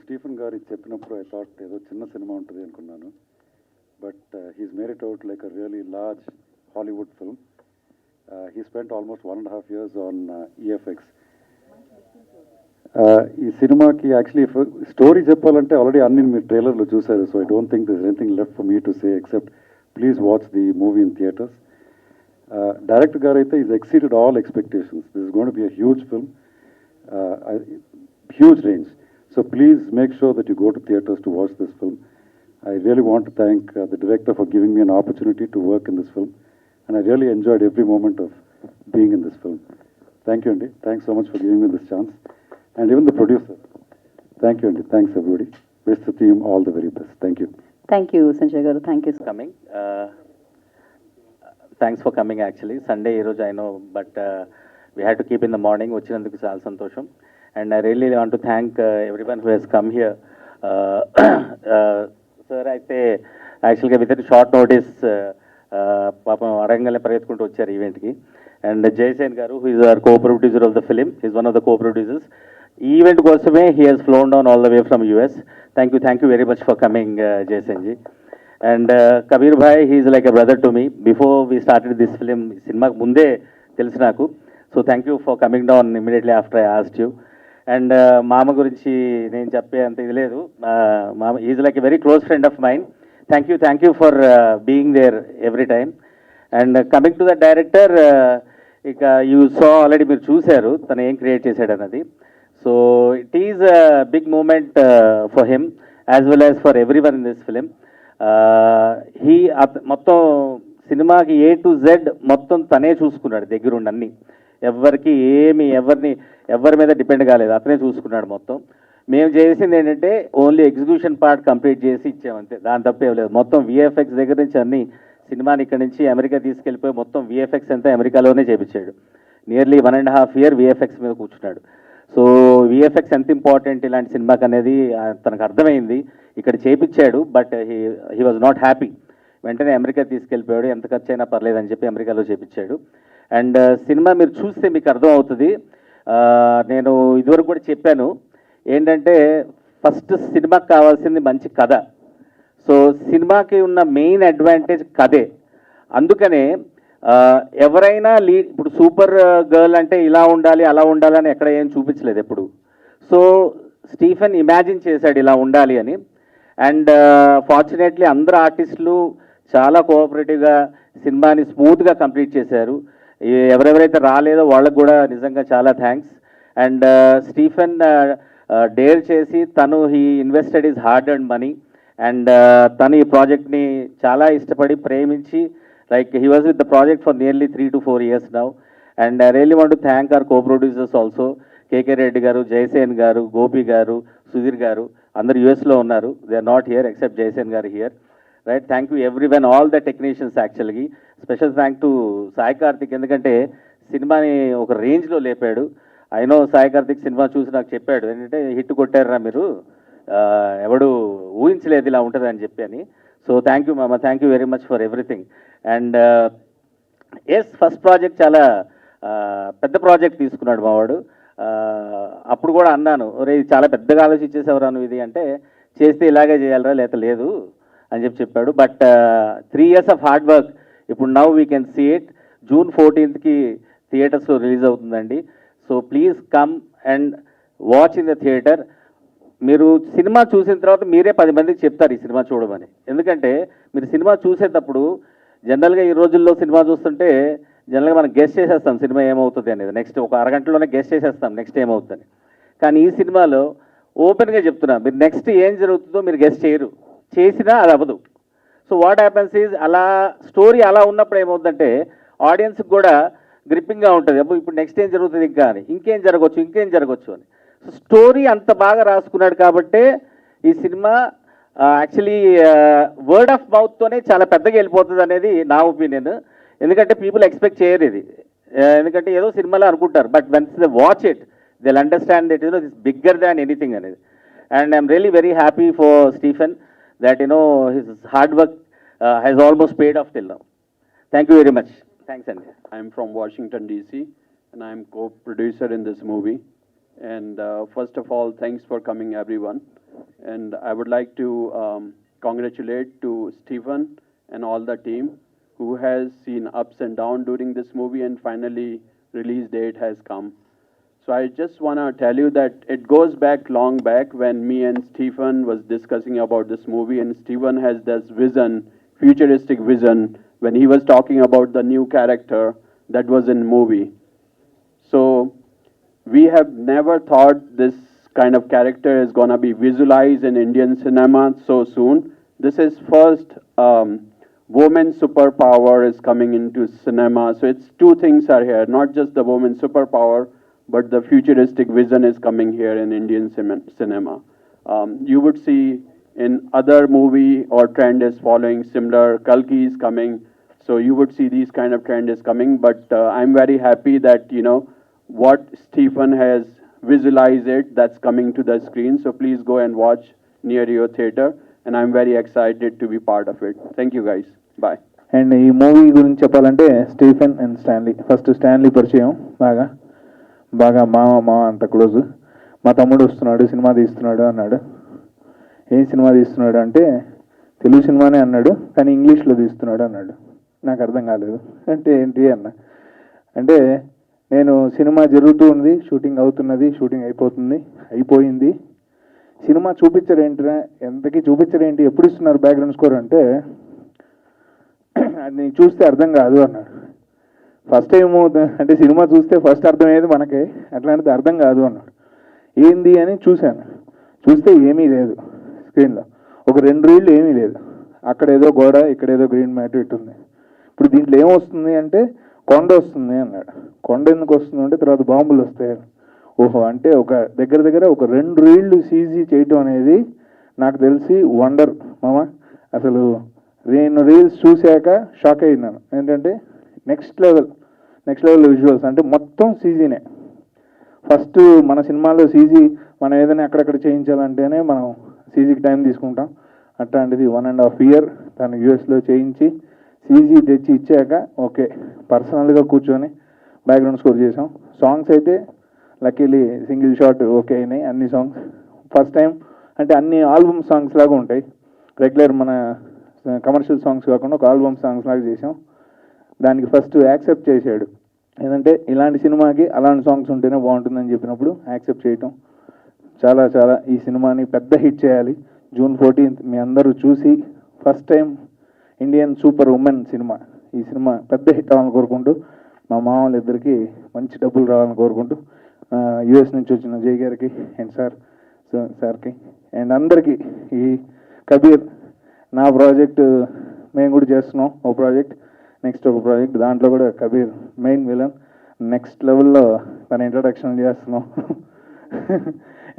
Stephen గారు చెప్పినప్పుడు I thought ఏదో చిన్న సినిమా ఉంటుంది అనుకున్నాను. But he's made it out like a really large Hollywood film. He spent almost 1.5 years on EFX. ఈ సినిమాకి యాక్చువల్లీ స్టోరీ చెప్పాలంటే ఆల్రెడీ అన్ని మీరు ట్రైలర్లో చూశారు. So I don't think this anything left for me to say except please watch the movie in theatres. Director గారు అయితే is exceeded all expectations. This is going to be a huge film, huge range. So please make sure that you go to theaters to watch this film. I really want to thank the director for giving me an opportunity to work in this film, and I really enjoyed every moment of being in this film. Thank you, Andy. Thanks so much for giving me this chance, and even the producer. Thank you, Andy. Thanks everybody. Wish the team all the very best. Thank you. Thank you, Sanjay Garu. Thank you. Coming. Thanks for coming actually. Sunday ee roju I know, but we had to keep in the morning. Vachinanduku chaala santosham. And I really want to thank everyone who has come here. Sir, అయితే యాక్చువల్గా with in short notice పాపం అడగంగానే పరిగెత్తుకుంటూ వచ్చారు ఈవెంట్కి. And Jayasen గారు who is our co producer of the film, is one of the co producers. ఈ event కోసమే he has flown down all the way from US. Thank you very much for coming Jayasen ji. And Kabir bhai, he is like a brother to me. Before we started this film, సినిమాకు ముందే తెలుసు నాకు. So thank you for coming down immediately after I asked you. And మామ గురించి నేను చెప్పే అంత ఇది లేదు. మామ is like a very close friend of mind. Thank you for being there every time. And coming to the director, ఇక you so already మీరు చూశారు తను ఏం క్రియేట్ చేశాడు అన్నది. So it is a big moment for him as well as for every one in this film. మొత్తం సినిమాకి A to Z మొత్తం తనే చూసుకున్నాడు దగ్గరుండి అన్నీ. ఎవరికి ఎవరి మీద డిపెండ్ కాలేదు, అతనే చూసుకున్నాడు మొత్తం. మేము చేసింది ఏంటంటే ఓన్లీ ఎగ్జిక్యూషన్ పార్ట్ కంప్లీట్ చేసి ఇచ్చామంతే, దాని తప్ప ఏం లేదు. మొత్తం విఎఫ్ఎక్స్ దగ్గర నుంచి అన్ని సినిమాని ఇక్కడ నుంచి అమెరికా తీసుకెళ్ళిపోయి మొత్తం విఎఫ్ఎక్స్ అంతా అమెరికాలోనే చేపించాడు. నియర్లీ 1.5 years విఎఫ్ఎక్స్ మీద కూర్చున్నాడు. సో విఎఫ్ఎక్స్ ఎంత ఇంపార్టెంట్ ఇలాంటి సినిమాకి అనేది తనకు అర్థమైంది. ఇక్కడ చేపించాడు, but he was not happy. వెంటనే అమెరికా తీసుకెళ్ళిపోయాడు. ఎంత ఖర్చు అయినా పర్లేదని చెప్పి అమెరికాలో చేపించాడు. అండ్ సినిమా మీరు చూస్తే మీకు అర్థం అవుతుంది. నేను ఇదివరకు కూడా చెప్పాను ఏంటంటే ఫస్ట్ సినిమాకి కావాల్సింది మంచి కథ. సో సినిమాకి ఉన్న మెయిన్ అడ్వాంటేజ్ కథే. అందుకనే ఎవరైనా ఇప్పుడు సూపర్ గర్ల్ అంటే ఇలా ఉండాలి అలా ఉండాలి అని ఎక్కడ ఏం చూపించలేదు ఎప్పుడు. సో స్టీఫెన్ ఇమాజిన్ చేశాడు ఇలా ఉండాలి అని. అండ్ ఫార్చునేట్లీ అందరు ఆర్టిస్టులు చాలా కోఆపరేటివ్గా సినిమాని స్మూత్గా కంప్లీట్ చేశారు. ఎవరెవరైతే రాలేదో వాళ్ళకు కూడా నిజంగా చాలా థ్యాంక్స్. అండ్ స్టీఫెన్ డేర్ చేసి తను he invested is hard and money. And తను ఈ ప్రాజెక్ట్ని చాలా ఇష్టపడి ప్రేమించి like he was with the project for nearly 3 to 4 years now. And I really want to thank our co producers also, KK Reddy garu, Jayasen గారు, గోపి గారు, సుధీర్ గారు. అందరు యూఎస్లో ఉన్నారు. They are not here except Jayasen garu here. Right, thank you everyone, all the technicians. యాక్చువల్గా special thank to Sai Karthik, ఎందుకంటే సినిమాని ఒక రేంజ్లో లేపాడు. అయినో సాయి కార్తిక్ సినిమా చూసి నాకు చెప్పాడు ఏంటంటే హిట్ కొట్టారా మీరు, ఎవడు ఊహించలేదు ఇలా ఉంటుంది అని చెప్పి అని. సో థ్యాంక్ యూ మామ, thank you very much for everything. And yes, first project చాలా పెద్ద ప్రాజెక్ట్ తీసుకున్నాడు మావాడు. అప్పుడు కూడా అన్నాను, ఒరే ఇది చాలా పెద్దగా ఆలోచించేసేవరా నువ్వు ఇది అంటే, చేస్తే ఇలాగే చేయాలరా లేక లేదు అని చెప్పాడు. But 3 years of hard work, ఇప్పుడు now we can see it. June 14th థియేటర్స్లో రిలీజ్ అవుతుందండి. So please come and watch in the theatre. మీరు సినిమా చూసిన తర్వాత మీరే 10 మందికి చెప్తారు ఈ సినిమా చూడమని. ఎందుకంటే మీరు సినిమా చూసేటప్పుడు జనరల్గా ఈ రోజుల్లో సినిమా చూస్తుంటే జనరల్గా మనం గెస్ట్ చేసేస్తాం సినిమా ఏమవుతుంది అనేది. నెక్స్ట్ ఒక అరగంటలోనే గెస్ట్ చేసేస్తాం నెక్స్ట్ ఏమవుతుందని. కానీ ఈ సినిమాలో ఓపెన్గా చెప్తున్నా, మీరు నెక్స్ట్ ఏం జరుగుతుందో మీరు గెస్ట్ చేయరు, చేసినా అది అవ్వదు. సో వాట్ హ్యాపెన్స్ ఈజ్, అలా స్టోరీ అలా ఉన్నప్పుడు ఏమవుతుందంటే ఆడియన్స్కి కూడా గ్రిప్పింగ్గా ఉంటుంది. అప్పుడు ఇప్పుడు నెక్స్ట్ ఏం జరుగుతుంది ఇంకా అని, ఇంకేం జరగవచ్చు అని. సో స్టోరీ అంత బాగా రాసుకున్నాడు కాబట్టే ఈ సినిమా యాక్చువల్లీ వర్డ్ ఆఫ్ మౌత్తోనే చాలా పెద్దగా వెళ్ళిపోతుంది అనేది నా ఒపీనియన్. ఎందుకంటే పీపుల్ ఎక్స్పెక్ట్ చేయరు ఇది, ఎందుకంటే ఏదో సినిమాలో అనుకుంటారు. But once they watch it they'll understand that it's bigger than anything అనేది. And I'm really very happy for Stephen that his hard work has almost paid off till now. Thank you very much. Thanks, Andy. I'm from Washington DC and I'm co-producer in this movie. And first of all, thanks for coming everyone. And I would like to congratulate to Stephen and all the team who has seen ups and downs during this movie, and finally release date has come. So I just want to tell you that it goes back long back when me and Stephen was discussing about this movie, and Stephen has this vision, futuristic vision, when he was talking about the new character that was in movie. So we have never thought this kind of character is going to be visualized in Indian cinema so soon. This is first woman superpower is coming into cinema. So it's two things are here, not just the woman superpower, but the futuristic vision is coming here in Indian cinema. You would see in other movie or trend is following similar. Kalki is coming, so you would see these kind of trend is coming. But I'm very happy that what Stephen has visualized it, that's coming to the screen. So please go and watch near your theater, and I'm very excited to be part of it. Thank you guys. Bye. And ఈ movie గురించి చెప్పాలంటే Stephen and Stanley. First Stanley పరిచయం బాగా మా అంత close. మా తమ్ముడు వస్తున్నాడు, సినిమా తీస్తున్నాడు అన్నాడు. ఏం సినిమా తీస్తున్నాడు అంటే తెలుగు సినిమానే అన్నాడు, కానీ ఇంగ్లీష్లో తీస్తున్నాడు అన్నాడు. నాకు అర్థం కాలేదు. అంటే ఏంటి అన్న అంటే నేను సినిమా జరుగుతూ ఉంది, షూటింగ్ అవుతున్నది, షూటింగ్ అయిపోయింది, సినిమా చూపించడేంటిరా, ఎంతకీ చూపించడేంటి, ఎప్పుడు ఇస్తున్నారు బ్యాక్గ్రౌండ్ స్కోర్ అంటే అది నీకు చూస్తే అర్థం కాదు అన్నాడు. ఫస్ట్ టైం అంటే సినిమా చూస్తే ఫస్ట్ అర్థమయ్యేది మనకే, అట్లాంటిది అర్థం కాదు అన్నాడు. ఏంది అని చూశాను. చూస్తే ఏమీ లేదు స్క్రీన్లో, ఒక 2 రీళ్ళు ఏమీ లేదు. అక్కడ ఏదో గోడ, ఇక్కడ ఏదో గ్రీన్ మ్యాట్ ఇటుంది. ఇప్పుడు దీంట్లో ఏమొస్తుంది అంటే కొండ వస్తుంది అన్నాడు. కొండ ఎందుకు వస్తుంది అంటే తర్వాత బాంబులు వస్తాయి. ఓహో, అంటే ఒక దగ్గర ఒక 2 రీళ్ళు సీజీ చేయటం అనేది నాకు తెలిసి వండర్ మామ. అసలు నేను రీల్స్ చూశాక షాక్ అయినాను. ఏంటంటే నెక్స్ట్ లెవెల్ విజువల్స్, అంటే మొత్తం సీజీనే. ఫస్ట్ మన సినిమాలో సీజీ మనం ఏదైనా అక్కడక్కడ చేయించాలంటేనే మనం సీజీకి టైం తీసుకుంటాం. అట్లాంటిది 1.5 year తను యూఎస్లో చేయించి సీజీ తెచ్చి ఇచ్చాక ఓకే పర్సనల్గా కూర్చొని బ్యాక్గ్రౌండ్ స్కోర్ చేసాం. సాంగ్స్ అయితే లక్కీలీ సింగిల్ షాట్ ఓకే అయినాయి అన్ని సాంగ్స్. ఫస్ట్ టైం అంటే అన్ని ఆల్బమ్ సాంగ్స్ లాగా ఉంటాయి, రెగ్యులర్ మన కమర్షియల్ సాంగ్స్ కాకుండా ఒక ఆల్బమ్ సాంగ్స్ లాగా చేసాం. దానికి ఫస్ట్ యాక్సెప్ట్ చేశాడు. ఏంటంటే ఇలాంటి సినిమాకి అలాంటి సాంగ్స్ ఉంటేనే బాగుంటుందని చెప్పినప్పుడు యాక్సెప్ట్ చేయటం. చాలా చాలా ఈ సినిమాని పెద్ద హిట్ చేయాలి. June 14th మీ అందరూ చూసి first time Indian super women cinema, ఈ సినిమా పెద్ద హిట్ అవ్వాలని కోరుకుంటూ, మా మామూలు ఇద్దరికి మంచి డబ్బులు రావాలని కోరుకుంటూ, యుఎస్ నుంచి వచ్చిన జై గారికి అండ్ సార్కి అండ్ అందరికీ, ఈ కబీర్ నా ప్రాజెక్టు మేము కూడా చేస్తున్నాం, ఒక ప్రాజెక్ట్ నెక్స్ట్ ఒక ప్రాజెక్ట్, దాంట్లో కూడా కబీర్ మెయిన్ విలన్. నెక్స్ట్ లెవెల్లో తన ఇంట్రడక్షన్ చేస్తున్నాం.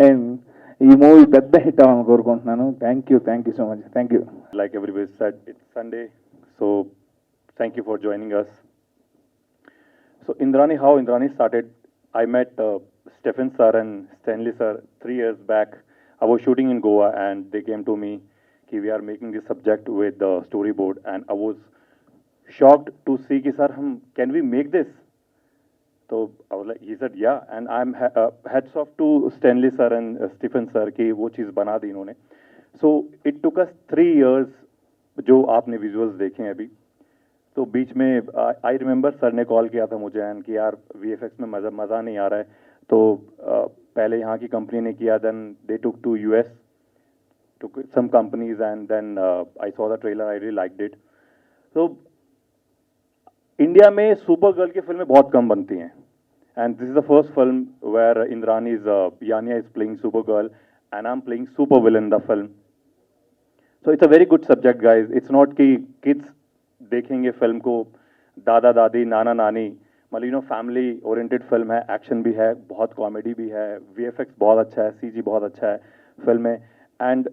అండ్ ఈ మూవీ పెద్ద హిట్ అవ్వాలని కోరుకుంటున్నాను. Thank you so much. Thank you. Like everybody said, it's Sunday, so thank you for joining us. So Indrani, how Indrani started, I met Stephen sir and Stanley sir 3 years back. I was shooting in Goa and they came to me, "Ki we are making this subject with the storyboard," and I was shocked to see ki sir, can we make this? So I was like, he said yeah, and I'm hats off to Stanley sir and Stephen sir ki wo cheez bana di inhone. So it took us 3 years जो आपने visuals देखे हैं अभी. तो बीच में I remember sir ने call किया था मुझे एंड कि यार VFX में मज़ा नहीं आ रहा है. तो पहले यहाँ की कंपनी ने किया, then they took to US, took some companies, and then I saw the trailer, I really liked it. So India में सुपर गर्ल की फिल्में बहुत कम बनती हैं, and this is the first film where Indrani's Yanya is playing super girl and I'm playing super villain in the film. So it's a very good subject, guys. It's not कि kids देखेंगे film को, दादा दादी नाना नानी, मतलब family oriented film है, action भी है, बहुत कॉमेडी भी है, VFX बहुत अच्छा है, CG बहुत अच्छा है फिल्म में. एंड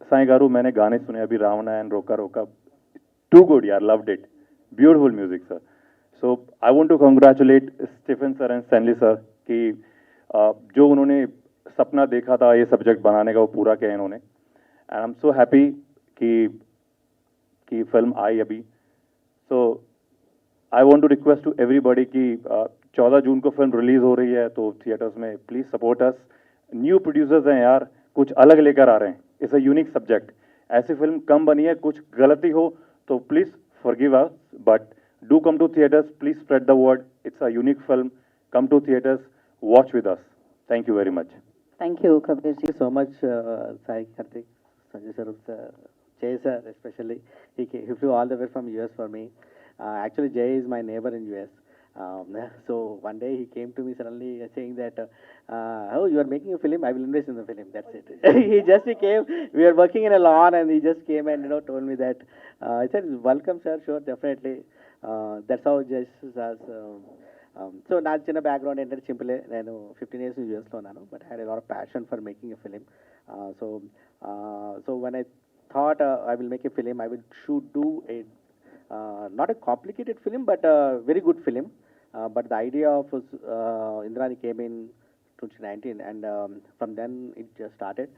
साईं गारू मैंने गाने सुने अभी, रावणा एंड रोका रोका, टू गुड यार, loved it, beautiful music sir. So I want to congratulate Stephen sir and Stanley sir कि जो उन्होंने सपना देखा था ये सब्जेक्ट बनाने का वो पूरा किया इन्होंने. And I am so happy कि फिल्म आई अभी. So I want to request to everybody कि 14 जून को फिल्म रिलीज हो रही है, तो थिएटर्स में please support us. New producers हैं यार, कुछ अलग लेकर आ रहे हैं. It's a unique subject. ऐसी फिल्म कम बनी है, कुछ गलती हो तो please forgive us, but do come to theatres, please spread the word. It's a unique film. Come to theatres, watch with us. Thank you very much. Thank you Kabir ji. Thank you so much, Sai Karthik, Sanjay Sarup sir, Jay sir especially. He flew all the way from US for me. Actually, Jay is my neighbor in US. So one day he came to me suddenly saying that, oh, you are making a film, I will invest in the film. That's it. he came, we were working in a lawn and he just came and, told me that. I said, welcome sir, sure, definitely. That's how Jay has, so నా చిన్న background ఏంటంటే సింపులే, నేను 15 years యూఎస్లో ఉన్నాను, but I had a lot of passion for making a film. So when I thought I will make a film, I will should do a not a complicated film, but a very good film. But the idea of Indrani came in 2019, and from then it just started.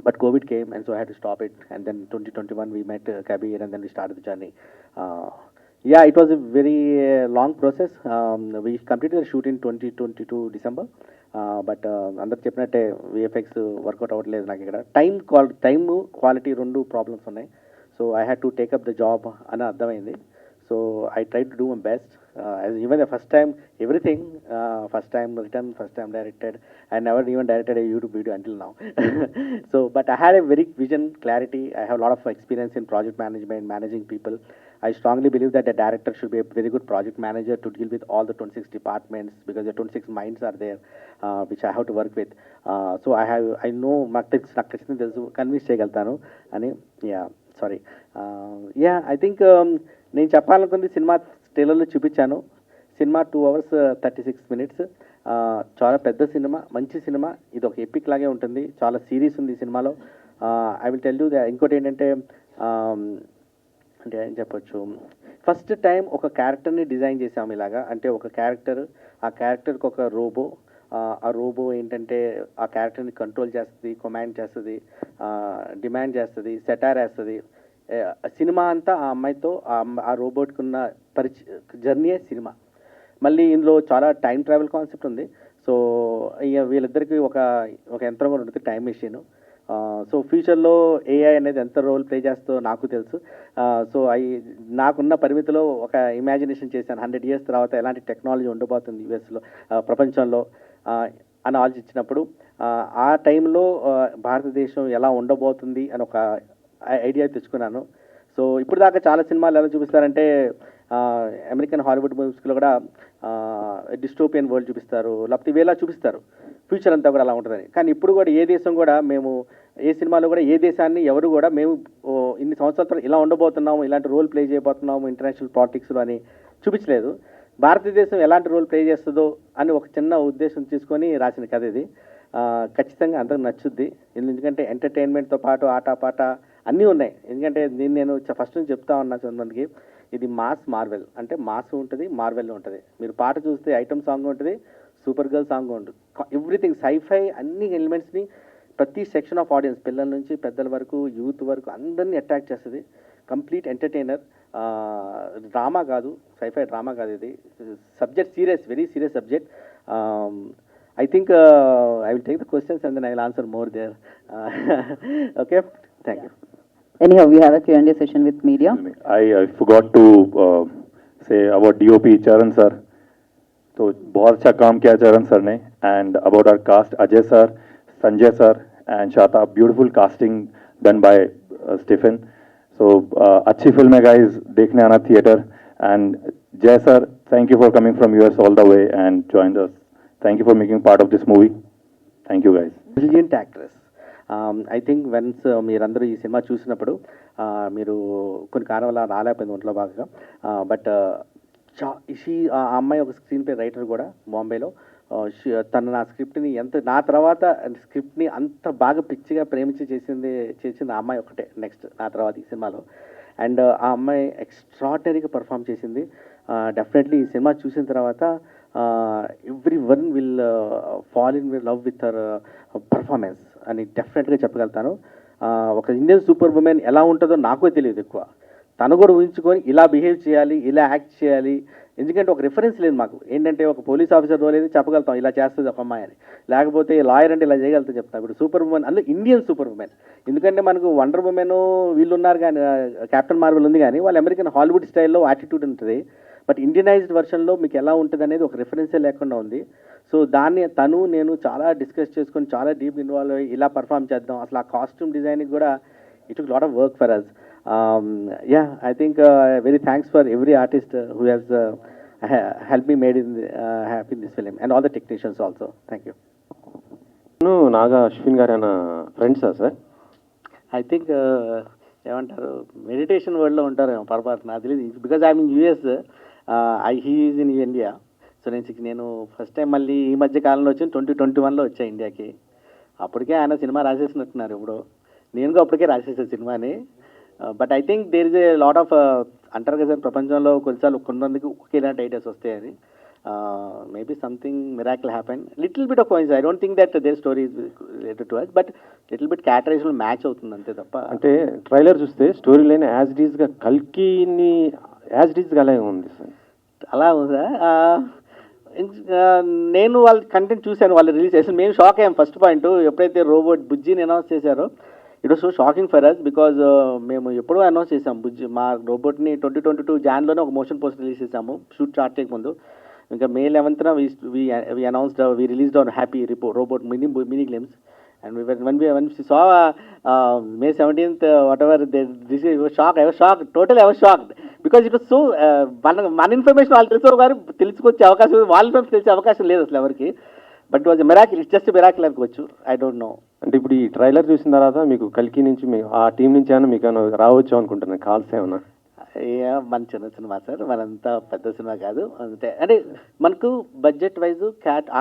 But COVID came, and so I had to stop it. And then 2021 we met Kabir, and then we started the journey. Yeah, it was a very long process. We completed the shoot in 2022 December. But అందరు చెప్పినట్టే VFX work out అవ్వట్లేదు నాకు ఇక్కడ. Time quality రెండు problems ఉన్నాయి. So I had to take up the job అని అర్థమైంది. So I try to do my best. Even the first time everything, first time return, first time directed. I never even directed a YouTube video until now. So, but I had a very vision, clarity. I have a lot of experience in project management, managing people. I strongly believe that a director should be a very good project manager to deal with all the 26 departments, because the 26 minds are there, which I have to work with. So I know నాకు తెలుసు, convince చేయగలుగుతాను అని. Sorry. I think నేను చెప్పాలనుకుంది cinema ట్రైలర్లో చూపించాను. Cinema 2 hours 36 minutes. చాలా పెద్ద cinema, మంచి సినిమా. ఇది ఒక ఎపిక్ లాగే ఉంటుంది. చాలా సీరియస్ ఉంది ఈ సినిమాలో. I will tell you. ఇంకోటి ఏంటంటే, అంటే ఏం చెప్పొచ్చు, ఫస్ట్ టైం ఒక క్యారెక్టర్ని డిజైన్ చేసాము ఇలాగా. అంటే ఒక క్యారెక్టర్, ఆ క్యారెక్టర్కి ఒక రోబో, ఆ రోబో ఏంటంటే ఆ క్యారెక్టర్ని కంట్రోల్ చేస్తుంది, కమాండ్ చేస్తుంది, డిమాండ్ చేస్తుంది, సెటార్ వేస్తుంది. సినిమా అంతా ఆ అమ్మాయితో, ఆ రోబోట్కి ఉన్న జర్నీయే సినిమా. మళ్ళీ ఇందులో చాలా టైం ట్రావెల్ కాన్సెప్ట్ ఉంది. సో ఇక వీళ్ళిద్దరికి ఒక యంత్రం కూడా ఉంటుంది, టైం మెషిన్. సో ఫ్యూచర్లో ఏఐ అనేది ఎంత రోల్ ప్లే చేస్తుందో నాకు తెలుసు. సో నాకున్న పరిమితిలో ఒక ఇమాజినేషన్ చేశాను, 100 years తర్వాత ఎలాంటి టెక్నాలజీ ఉండబోతుంది యూఎస్లో, ప్రపంచంలో అని ఆలోచించినప్పుడు, ఆ టైంలో భారతదేశం ఎలా ఉండబోతుంది అని ఒక ఐడియా తెచ్చుకున్నాను. సో ఇప్పుడు దాకా చాలా సినిమాలు ఎలా చూపిస్తారంటే, అమెరికన్ హాలీవుడ్ మూవీస్లో కూడా డిస్టోపియన్ వరల్డ్ చూపిస్తారు, లేకపోతే ఇవేలా చూపిస్తారు, ఫ్యూచర్ అంతా కూడా అలా ఉంటుందని. కానీ ఇప్పుడు కూడా ఏ దేశం కూడా, మేము ఏ సినిమాలో కూడా ఏ దేశాన్ని ఎవరు కూడా మేము ఇన్ని సంవత్సరాల తర్వాత ఇలా ఉండబోతున్నాము, ఇలాంటి రోల్ ప్లే చేయబోతున్నాము ఇంటర్నేషనల్ పాలిటిక్స్లో అని చూపించలేదు. భారతదేశం ఎలాంటి రోల్ ప్లే చేస్తుందో అని ఒక చిన్న ఉద్దేశం తీసుకొని రాసిన కథ ఇది. ఖచ్చితంగా అందరికి నచ్చుద్ది. ఎందుకంటే ఎంటర్టైన్మెంట్తో పాటు ఆటపాట అన్నీ ఉన్నాయి. ఎందుకంటే నేను ఫస్ట్ నుంచి చెప్తా ఉన్నా కొంతమందికి, ఇది మాస్ మార్వెల్. అంటే మాస్ ఉంటుంది, మార్వెల్ ఉంటుంది. మీరు పాట చూస్తే ఐటమ్ సాంగ్ ఉంటుంది, సూపర్ గర్ల్ సాంగ్ ఉంటుంది, ఎవ్రీథింగ్ సైఫై అన్ని ఎలిమెంట్స్ని ప్రతి సెక్షన్ ఆఫ్ ఆడియన్స్, పిల్లల నుంచి పెద్దల వరకు, యూత్ వరకు అందరినీ అట్రాక్ట్ చేస్తుంది. Complete entertainer. డ్రామా కాదు, సైఫై డ్రామా కాదు ఇది. Subject serious, very serious subject. I think I will take the questions and then I will answer more there. Okay, thank you. Anyhow, we have a Q&A session with media. I forgot to say about DOP Charan sir. तो बहुत अच्छा काम किया चरण sir ने. And about our cast, Ajay sir, Sanjay sir and Shata, beautiful casting done by Stephen. So अच्छी film है guys, देखने आना theatre. And Jay sir, thank you for coming from US all the way and joined us. Thank you for making part of this movie. Thank you guys. Brilliant actress. I think once మీరందరూ ఈ cinema చూసినప్పుడు, మీరు కొన్ని కారణాల రాలేకపోయింది ఒంట్లో బాగా, but ఆ అమ్మాయి ఒక స్క్రీన్ ప్లే రైటర్ కూడా బాంబేలో. తను నా స్క్రిప్ట్ని నా తర్వాత స్క్రిప్ట్ని అంత బాగా పిచ్చిగా ప్రేమించి చేసింది ఆ అమ్మాయి ఒకటే నెక్స్ట్ నా తర్వాత ఈ సినిమాలో. అండ్ ఆ అమ్మాయి ఎక్స్ట్రాడినరీగా పర్ఫామ్ చేసింది. డెఫినెట్లీ ఈ సినిమా చూసిన తర్వాత everyone will fall in love with her performance అని డెఫినెట్గా చెప్పగలుగుతాను. ఒక ఇండియన్ సూపర్ ఉమెన్ ఎలా ఉంటుందో నాకు తెలియదు ఎక్కువ. తను కూడా ఊహించుకొని ఇలా బిహేవ్ చేయాలి, ఇలా యాక్ట్ చేయాలి. ఎందుకంటే ఒక రిఫరెన్స్ లేదు మాకు. ఏంటంటే ఒక పోలీస్ ఆఫీసర్ రోల్ అయితే చెప్పగలుగుతాం ఇలా చేస్తుంది ఒక అమ్మాయి అని, లేకపోతే లాయర్ అంటే ఇలా చేయగలుగుతా చెప్తాం. ఇప్పుడు సూపర్ ఉమెన్, అందులో ఇండియన్ సూపర్ ఉమెన్. ఎందుకంటే మనకు వండర్ ఉమెన్ వీళ్ళు ఉన్నారు కానీ, కెప్టెన్ మార్వెల్ ఉంది కానీ, వాళ్ళు అమెరికన్ హాలీవుడ్ స్టైల్లో యాటిట్యూడ్ ఉంటుంది. బట్ ఇండియనైజ్డ్ వర్షన్లో మీకు ఎలా ఉంటుంది అనేది ఒక రిఫరెన్సే లేకుండా ఉంది. సో దాన్ని నేను చాలా డిస్కస్ చేసుకొని చాలా డీప్ ఇన్వాల్వ్ అయ్యి ఇలా పర్ఫామ్ చేద్దాం. అసలు ఆ కాస్ట్యూమ్ డిజైనింగ్ కూడా it took lot of work for us. I think very thanks for every artist who has helped me made in happy in this film, and all the technicians also. Thank you. Naga Ashwin గారు అన్న ఫ్రెండ్సా sir? I think ఏమంటారు, meditation వరల్డ్లో ఉంటారు పొరపాటు నాకు తెలియదు. Because I mean US, he is in India. So నేను ఫస్ట్ టైం మళ్ళీ ఈ మధ్య కాలంలో వచ్చి 2021లో వచ్చా ఇండియాకి. అప్పటికే ఆయన సినిమా రాసేసినట్టున్నారు. ఇప్పుడు నేను అప్పటికే రాసేసాను సినిమాని. But I think there is a lot of అంటారు కదా సార్, ప్రపంచంలో కొన్నిసార్లు కొంతమందికి ఒకేలాంటి ఐడియాస్ వస్తాయని. Maybe something miracle happen, little bit of coins. I don't think that there story is related to us, but little bit characterisation match అవుతుంది అంతే తప్ప. అంటే ట్రైలర్ చూస్తే స్టోరీ లైన్ యాజ్ ఇట్ ఈస్గా కల్కిని యాజ్ ఇట్ ఈస్గా అలాగే ఉంది సార్. అలా ఉందా? నేను వాళ్ళ కంటెంట్ చూశాను, వాళ్ళు రిలీజ్ చేశాను. మేము షాక్ అయ్యాం. ఫస్ట్ పాయింట్, ఎప్పుడైతే రోబోట్ బుజ్జిని అనౌన్స్ చేశారో it was so shocking for us. Because మేము ఎప్పుడూ అనౌన్స్ చేసాం బుజ్జి, మా రోబోట్ని 2022 జాన్లోనే ఒక మోషన్ పోస్టర్ రిలీజ్ చేసాము షూట్ స్టార్ట్ చేయకముందు. ఇంకా May 11th we announced, we released on Happy robot mini glimpse. And when we saw May 17th, whatever this was shocked. I was shocked. Totally, I was shocked because it was so మన information వాళ్ళు తెలుసుకొచ్చే అవకాశం, వాళ్ళ తెలిసే అవకాశం లేదు అసలు ఎవరికి. But was miracle, it's just miracle అనుకోవచ్చు. I don't know. అంటే ఇప్పుడు ఈ ట్రైలర్ చూసిన తర్వాత మీకు కల్కి నుంచి ఆ టీం నుంచి ఏమైనా మీకు ఏమైనా రావచ్చు అనుకుంటున్నాను, కాల్స్ ఏమన్నా? మన చిన్న సినిమా సార్, మనంతా పెద్ద సినిమా కాదు. అంటే మనకు బడ్జెట్ వైజ్,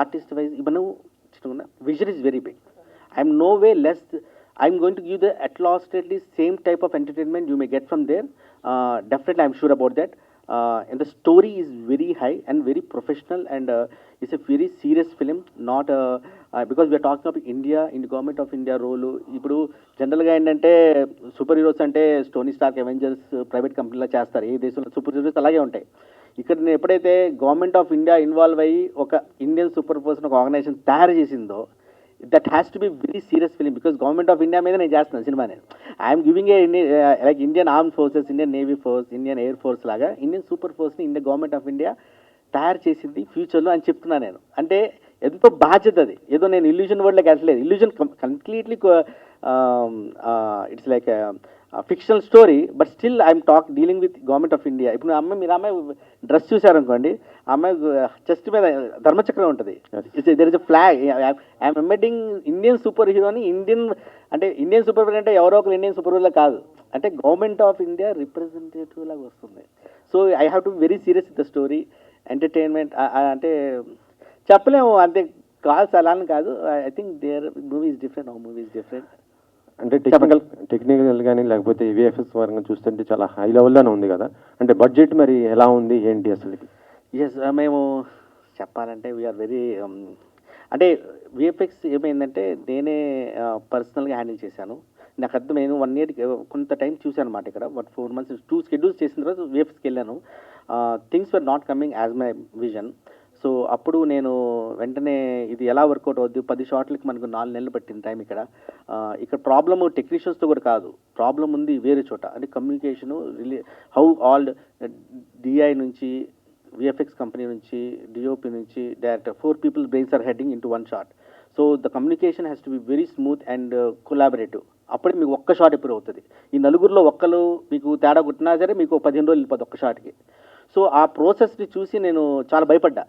ఆర్టిస్ట్ వైజ్ మనం vision is very big. I'm no way less. I'm going to give the at same type of entertainment you may get from there. Definitely, I'm sure about that. And the story is very high and very professional, and it's a very serious film. Not because we are talking about India, in the government of India role. ఇప్పుడు జనరల్గా ఏంటంటే super heroes అంటే Tony Stark, Avengers private కంపెనీలో చేస్తారు. ఏ దేశంలో super heroes అలాగే ఉంటాయి. ఇక్కడ నేను ఎప్పుడైతే గవర్నమెంట్ ఆఫ్ ఇండియా ఇన్వాల్వ్ అయ్యి ఒక ఇండియన్ సూపర్ పర్సన్ ఒక ఆర్గనైజేషన్ తయారు చేసిందో, that has to be very serious film, because government of India మీద నేను చేస్తున్నాను సినిమా. నేను I'm giving a like Indian arm forces, Indian navy force, Indian air force లాగా ఇండియన్ సూపర్ ఫోర్స్ని Indian government of India తయారు చేసింది ఫ్యూచర్లో అని చెప్తున్నాను నేను. అంటే ఎంతో బాధ్యత అది. ఏదో నేను ఇల్యూజన్ వర్డ్లోకి వెళ్ళలేదు. Illusion completely it's like fictional story, but still I'm dealing with government of India. ఇప్పుడు మీరు అమ్మాయి డ్రెస్ చూసారనుకోండి, ఆ అమ్మాయి చెస్ట్ మీద ధర్మచక్రం ఉంటుంది. There is a flag. I'm embedding Indian super హీరోని. ఇండియన్ సూపర్ హీరో అంటే ఎవరో ఒకరు ఇండియన్ సూపర్ హీరో కాదు, అంటే గవర్నమెంట్ ఆఫ్ ఇండియా రిప్రజెంటేటివ్ లాగా వస్తుంది. So I have to be very serious with the story. Entertainment అంటే చెప్పలేము, అంతే కాల్స్ అలా అని కాదు. I think there movie is different, how movie is different. అంటే టెక్నికల్ కానీ లేకపోతే విఎఫ్ఎక్స్ పరంగా చూస్తుంటే చాలా హై లెవెల్లోనే ఉంది కదా. అంటే బడ్జెట్ మరి ఎలా ఉంది ఏంటి అసలు? ఎస్, మేము చెప్పాలంటే వీఆర్ వెరీ అంటే విఎఫ్ఎక్స్ ఏమైందంటే నేనే పర్సనల్గా హ్యాండిల్ చేశాను. నాకు అర్థమైంది 1 year కొంత టైం చూశాను అన్నమాట. ఇక్కడ 4 months 2 schedules చేసిన తర్వాత విఎఫ్ఎక్స్కి వెళ్ళాను. Things were not coming as my vision. So అప్పుడు నేను వెంటనే ఇది ఎలా వర్కౌట్ అవుద్ది, 10 షాట్లకి మనకు 4 నెలలు పట్టింది టైం. ఇక్కడ ప్రాబ్లమ్ టెక్నీషియన్స్తో కూడా కాదు, ప్రాబ్లం ఉంది వేరే చోట. అంటే కమ్యూనికేషను, హౌ ఆల్ డిఐ నుంచి, విఎఫ్ఎక్స్ కంపెనీ నుంచి, డిఓపి నుంచి, director 4 people brains are heading in to 1 shot. So the communication has to be very smooth and collaborative. అప్పుడే మీకు ఒక్క షాట్ ఎప్పుడు అవుతుంది. ఈ నలుగురిలో ఒక్కరు మీకు తేడా కొట్టినా సరే మీకు 15 రోజులు వెళ్ళిపోతుంది ఒక్క షాట్కి. సో ఆ ప్రాసెస్ని చూసి నేను చాలా భయపడ్డా.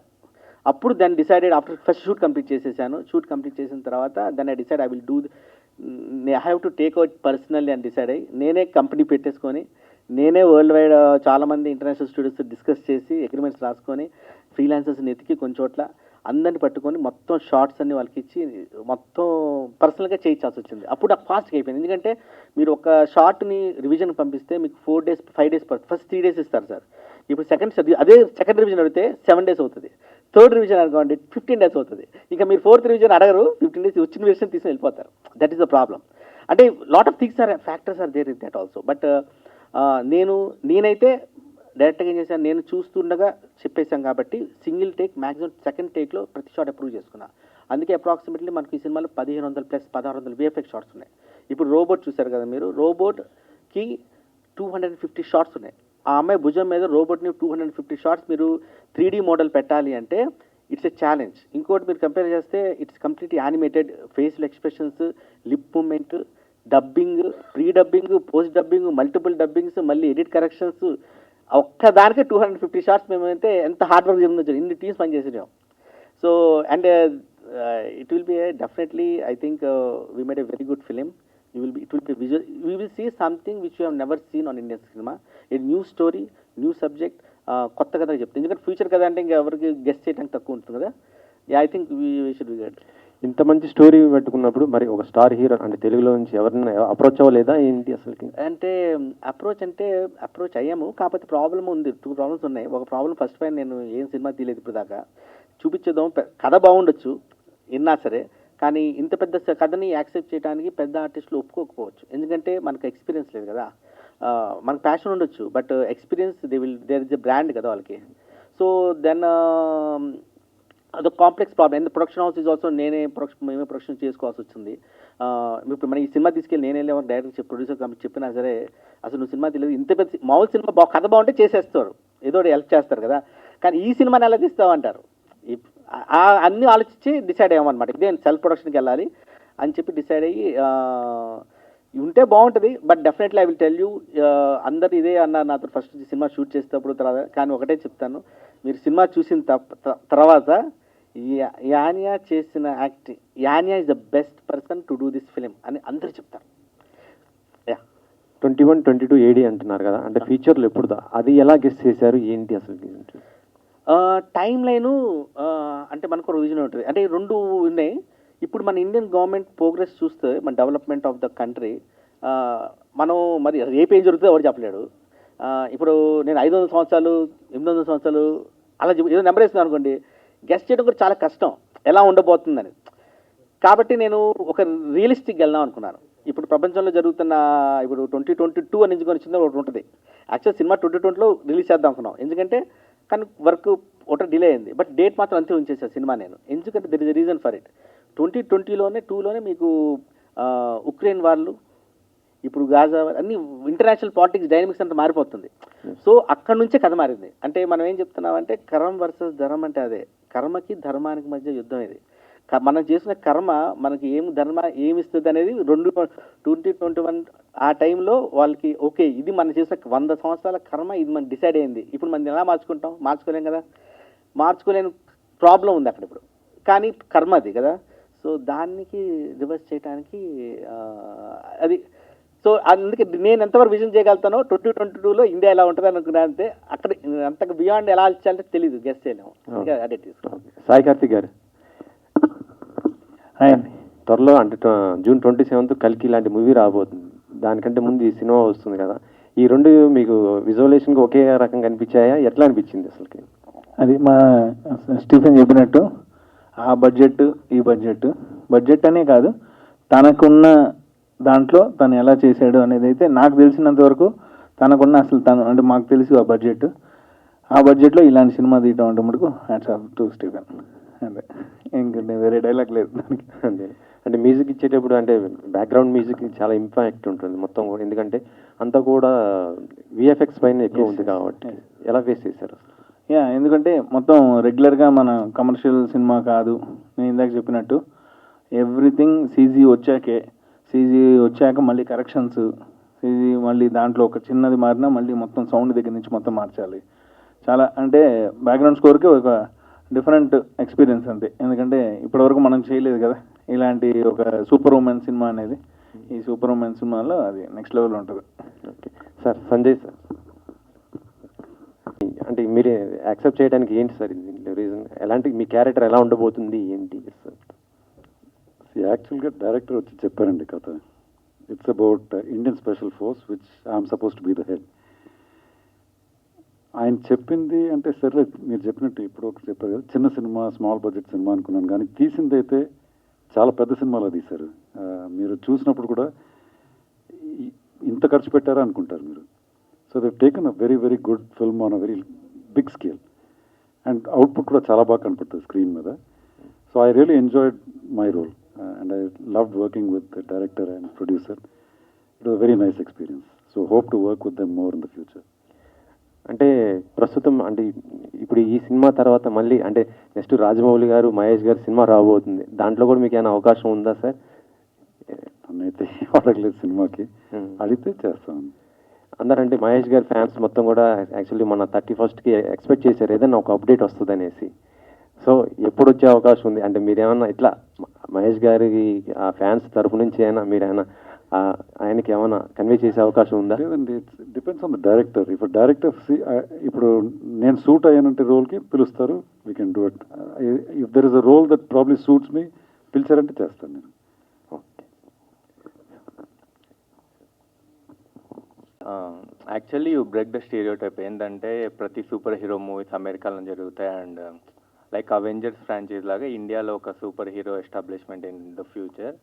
అప్పుడు దాన్ని decided after first shoot complete చేసేసాను. షూట్ కంప్లీట్ చేసిన తర్వాత దాన్ని I decide I will do, I have to take out personally అని డిసైడ్ అయ్యి నేనే కంపెనీ పెట్టేసుకొని, నేనే వరల్డ్ వైడ్ చాలామంది ఇంటర్నేషనల్ స్టూడియోస్ డిస్కస్ చేసి అగ్రిమెంట్స్ రాసుకొని, ఫ్రీలాన్సర్స్ని ఎతికి కొన్ని చోట్ల అందరిని పట్టుకొని మొత్తం షార్ట్స్ అన్ని వాళ్ళకి ఇచ్చి మొత్తం పర్సనల్గా చేయించాల్సి వచ్చింది. అప్పుడు ఆ ఫాస్ట్గా అయిపోయింది. ఎందుకంటే మీరు ఒక షార్ట్ని రివిజన్ పంపిస్తే మీకు 4 days 5 days పడుతుంది. ఫస్ట్ 3 days ఇస్తారు సార్. ఇప్పుడు సెకండ్ రివిజన్ అడిగితే 7 days అవుతుంది. థర్డ్ రివిజన్ అనుకోండి 15 days అవుతుంది. ఇంకా మీరు 4th రివిజన్ అడగరు, 15 days వచ్చిన విషయం తీసుకుని వెళ్ళిపోతారు. That is the problem. అంటే lot of things are factors are there in that also. But నేనైతే డైరెక్ట్గా ఏం చేశాను, నేను చూస్తుండగా చెప్పేశాను కాబట్టి సింగిల్ టేక్ మ్యాక్సిమం సెకండ్ టేక్లో ప్రతి షాట్ అప్రూవ్ చేసుకున్నా. అందుకే అప్రాక్సిమేట్లీ మనకి ఈ సినిమాలో 1500 ప్లస్ 1600 VFX షాట్స్ ఉన్నాయి. ఇప్పుడు రోబోట్ చూశారు కదా మీరు, రోబోట్కి 250 షాట్స్ ఉన్నాయి. ఆ అమ్మాయి భుజం మీద రోబోట్ని 250 షాట్స్ మీరు 3D మోడల్ పెట్టాలి అంటే ఇట్స్ ఎ ఛాలెంజ్. ఇంకోటి మీరు కంపేర్ చేస్తే it's completely animated, facial expressions, lip movement, dubbing, pre dubbing, post dubbing, multiple dubbings, మళ్ళీ ఎడిట్ కరెక్షన్స్, ఒక్కదానికే 250 షాట్స్ మేమైతే ఎంత హార్డ్ వర్క్ జరిగిందో, ఇన్ని టీమ్స్ పనిచేసినాం. So and it will be definitely, I think we made a very good film. It will be visual. We will see something which you have never seen on Indian cinema. A new story, new subject, కొత్త కథ చెప్తాను. ఎందుకంటే future కథ అంటే ఇంకా ఎవరికి guest చేయడానికి తక్కువ ఉంటుంది కదా. I think we should be good. ఇంత మంచి స్టోరీ పెట్టుకున్నప్పుడు మరి ఒక స్టార్ హీరో అంటే తెలుగులో నుంచి ఎవరైనా అప్రోచ్ అవ్వలేదా ఏంటి అసలుకి? అంటే అప్రోచ్ అయ్యాము, కాకపోతే ప్రాబ్లమ్ ఉంది. 2 ప్రాబ్లమ్స్ ఉన్నాయి. ఒక ప్రాబ్లం, ఫస్ట్ ఫైన్ నేను ఏం సినిమా తీయలేదు ఇప్పుడు దాకా. చూపించేద్దాం, కథ బాగుండొచ్చు విన్నా సరే, కానీ ఇంత పెద్ద కథని యాక్సెప్ట్ చేయడానికి పెద్ద ఆర్టిస్టులు ఒప్పుకోకపోవచ్చు. ఎందుకంటే మనకు ఎక్స్పీరియన్స్ లేదు కదా. మనకు ప్యాషన్ ఉండొచ్చు, but experience there is a brand కదా వాళ్ళకి. సో దెన్ అదొక కాంప్లెక్స్ ప్రాబ్లం. ఎందుకు ప్రొడక్షన్ హౌస్ ఈజ్ ఆల్సో మేమే ప్రొడక్షన్ చేసుకోవాల్సి వచ్చింది. ఇప్పుడు మన ఈ సినిమా తీసుకెళ్ళి నేను వెళ్ళి డైరెక్టర్ ప్రొడ్యూసర్ చెప్పినా సరే, అసలు నువ్వు సినిమా తెలియదు, ఇంత పెద్ద మామూలు సినిమా కథ బాగుంటే చేసేస్తారు, ఏదో హెల్ప్ చేస్తారు కదా, కానీ ఈ సినిమాని ఎలా తీస్తావు అంటారు. అన్నీ ఆలోచించి డిసైడ్ అయ్యామన్నమాట. ఇదే సెల్ఫ్ ప్రొడక్షన్కి వెళ్ళాలి అని చెప్పి డిసైడ్ అయ్యి ఉంటే బాగుంటుంది. But definitely I will tell you, అందరు ఇదే అన్నారు నాతో ఫస్ట్ సినిమా షూట్ చేసేటప్పుడు తర్వాత. కానీ ఒకటే చెప్తాను, మీరు సినిమా చూసిన తర్వాత యానియా చేసిన యాక్టింగ్, యానియా is the best person to do this film అని అందరూ చెప్తారు. 21, 22 AD అంటున్నారు కదా, అంటే ఫ్యూచర్లో ఎప్పుడు అది ఎలా గెస్ చేశారు ఏంటి అసలు? టైం లైను అంటే మనకు రీజన్ ఉంటుంది. అంటే 2 ఉన్నాయి. ఇప్పుడు మన ఇండియన్ గవర్నమెంట్ ప్రోగ్రెస్ చూస్తే, మన డెవలప్మెంట్ ఆఫ్ ద కంట్రీ, మనం మరి రేపు ఏం జరుగుతుందో ఎవరు చెప్పలేడు. ఇప్పుడు నేను 500 సంవత్సరాలు 800 సంవత్సరాలు అలా ఏదో నెంబర్ వేస్తున్నాను అనుకోండి, గెస్ట్ చేయడం కూడా చాలా కష్టం ఎలా ఉండబోతుందని. కాబట్టి నేను ఒక రియలిస్టిక్ వెళ్దాం అనుకున్నాను. ఇప్పుడు ప్రపంచంలో జరుగుతున్న ఇప్పుడు 2022 అని వచ్చిందో ఒకటి ఉంటుంది. యాక్చువల్ సినిమా 2020లో రిలీజ్ చేద్దాం అనుకున్నాం, ఎందుకంటే కానీ వర్క్ ఒకటి డిలే అయింది. బట్ డేట్ మాత్రం అంతే ఉంచేసాను సినిమా నేను, ఎందుకంటే there is a reason for it. 2022లోనే మీకు ఉక్రెయిన్ వాళ్ళు, ఇప్పుడు గాజా, అన్ని ఇంటర్నేషనల్ పాలిటిక్స్ డైనమిక్స్ అంతా మారిపోతుంది. సో అక్కడ నుంచే కథ మారింది. అంటే మనం ఏం చెప్తున్నామంటే కర్మ వర్సెస్ ధర్మం అంటే అదే, కర్మకి ధర్మానికి మధ్య యుద్ధం ఇది. మనం చేసిన కర్మ మనకి ఏమి ఇస్తుంది అనేది 2021 ఆ టైంలో వాళ్ళకి ఓకే, ఇది మనం చేసిన 100 సంవత్సరాల కర్మ, ఇది మనం డిసైడ్ అయింది. ఇప్పుడు మనం ఎలా మార్చుకోలేం కదా, మార్చుకోలేని ప్రాబ్లం ఉంది అక్కడ ఇప్పుడు. కానీ కర్మ అది కదా, సో దానికి రివర్స్ చేయడానికి అది. సో అందుకే నేను ఎంతవరకు విజన్ చేయగలుగుతానో 2022లో ఇండియా ఎలా ఉంటుంది అనుకున్నా, అంతే. అక్కడ అంతకు బియాండ్ ఎలా ఆలోచించాలంటే తెలీదు, గెస్ట్ చేయలేము. అదే తీసుకోవాలి. సాయి కార్తిక్ గారు, త్వరలో అంటే June 27th కల్కి లాంటి మూవీ రాబోతుంది. దానికంటే ముందు ఈ సినిమా వస్తుంది కదా, ఈ 2 మీకు విజువలేషన్గా ఒకే రకంగా అనిపించాయా? ఎట్లా అనిపించింది అసలుకి? అది మా స్టీఫెన్ చెప్పినట్టు ఆ బడ్జెట్ ఈ బడ్జెట్ అనే కాదు, తనకున్న దాంట్లో తను ఎలా చేశాడు అనేది అయితే నాకు తెలిసినంత వరకు తనకున్న అసలు అంటే మాకు తెలుసు ఆ బడ్జెట్లో ఇలాంటి సినిమా తీయటం అంటే మటుకు హ్యాట్స్ ఆఫ్ టు స్టీఫెన్. అదే, ఇంకంటే వేరే డైలాగ్ లేదు దానికి. అంతే. అంటే మ్యూజిక్ ఇచ్చేటప్పుడు అంటే బ్యాక్గ్రౌండ్ మ్యూజిక్ చాలా ఇంపాక్ట్ ఉంటుంది మొత్తం కూడా, ఎందుకంటే అంతా కూడా VFX పైన ఎక్కువ ఉంది కాబట్టి. ఎలా ఫేస్ చేశారు? ఎందుకంటే మొత్తం రెగ్యులర్గా మన కమర్షియల్ సినిమా కాదు. నేను ఇందాక చెప్పినట్టు ఎవ్రీథింగ్ CG వచ్చాక మళ్ళీ కరెక్షన్స్, CG మళ్ళీ దాంట్లో ఒక చిన్నది మారినా మళ్ళీ మొత్తం సౌండ్ దగ్గర నుంచి మొత్తం మార్చాలి. చాలా అంటే బ్యాక్గ్రౌండ్ స్కోర్కి ఒక డిఫరెంట్ ఎక్స్పీరియన్స్ అంతే. ఎందుకంటే ఇప్పటివరకు మనం చేయలేదు కదా ఇలాంటి ఒక సూపర్ ఉమెన్ సినిమా అనేది. ఈ సూపర్ ఉమెన్ సినిమాలో అది నెక్స్ట్ లెవెల్ ఉంటుంది. ఓకే సార్, సంజయ్ సార్, అంటే మీరు యాక్సెప్ట్ చేయడానికి ఏంటి సార్ రీజన్? ఎలాంటి మీ క్యారెక్టర్ ఎలా ఉండబోతుంది ఏంటి సార్? యాక్చువల్గా డైరెక్టర్ వచ్చి చెప్పారండి కథ. It's about Indian special force which I'm suppose to be the head. ఆయన చెప్పింది అంటే సరే మీరు చెప్పినట్టు ఇప్పుడు ఒకటి చెప్పారు కదా, చిన్న సినిమా, స్మాల్ బడ్జెట్ సినిమా అనుకున్నాను, కానీ తీసింది అయితే చాలా పెద్ద సినిమాలో తీశారు. మీరు చూసినప్పుడు కూడా ఇంత ఖర్చు పెట్టారా అనుకుంటారు మీరు. So they've taken a very, very good film on a very big scale. And output కూడా చాలా బాగా కనపడుతుంది స్క్రీన్ మీద. So I really enjoyed my role and I loved working with the director and producer. It was a very nice experience. So hope to work with them more in the future. అంటే ప్రస్తుతం అంటే ఇప్పుడు ఈ cinema తర్వాత మళ్ళీ అంటే next Rajamouli గారు మహేష్ గారు సినిమా రాబోతుంది, దాంట్లో కూడా మీకు ఏమైనా అవకాశం ఉందా సార్? నన్నైతే అడగలేదు సినిమాకి, అడిగితే చేస్తాను. అందరంటే మహేష్ గారి ఫ్యాన్స్ మొత్తం కూడా యాక్చువల్లీ మన 31st ఎక్స్పెక్ట్ చేశారు ఏదైనా ఒక అప్డేట్ వస్తుంది అనేసి. సో ఎప్పుడు వచ్చే అవకాశం ఉంది అంటే మీరేమన్నా ఇట్లా మహేష్ గారికి ఆ ఫ్యాన్స్ తరఫు నుంచి అయినా మీరైనా ఆయనకి ఏమైనా కన్వే చేసే అవకాశం ఉందా? లేదండి, it's depends on the director. If director ఇప్పుడు నేను సూట్ అయ్యానంటే రోల్కి పిలుస్తారు, we can do it. If there is a role that probably suits me, పిలిచారంటే చేస్తాను నేను. Actually you break the stereotype. ఏంటంటే ప్రతి సూపర్ హీరో మూవీస్ అమెరికాలో జరుగుతాయి అండ్ లైక్ అవెంజర్స్ ఫ్రాంచైజ్ లాగా ఇండియాలో ఒక super hero establishment in the future.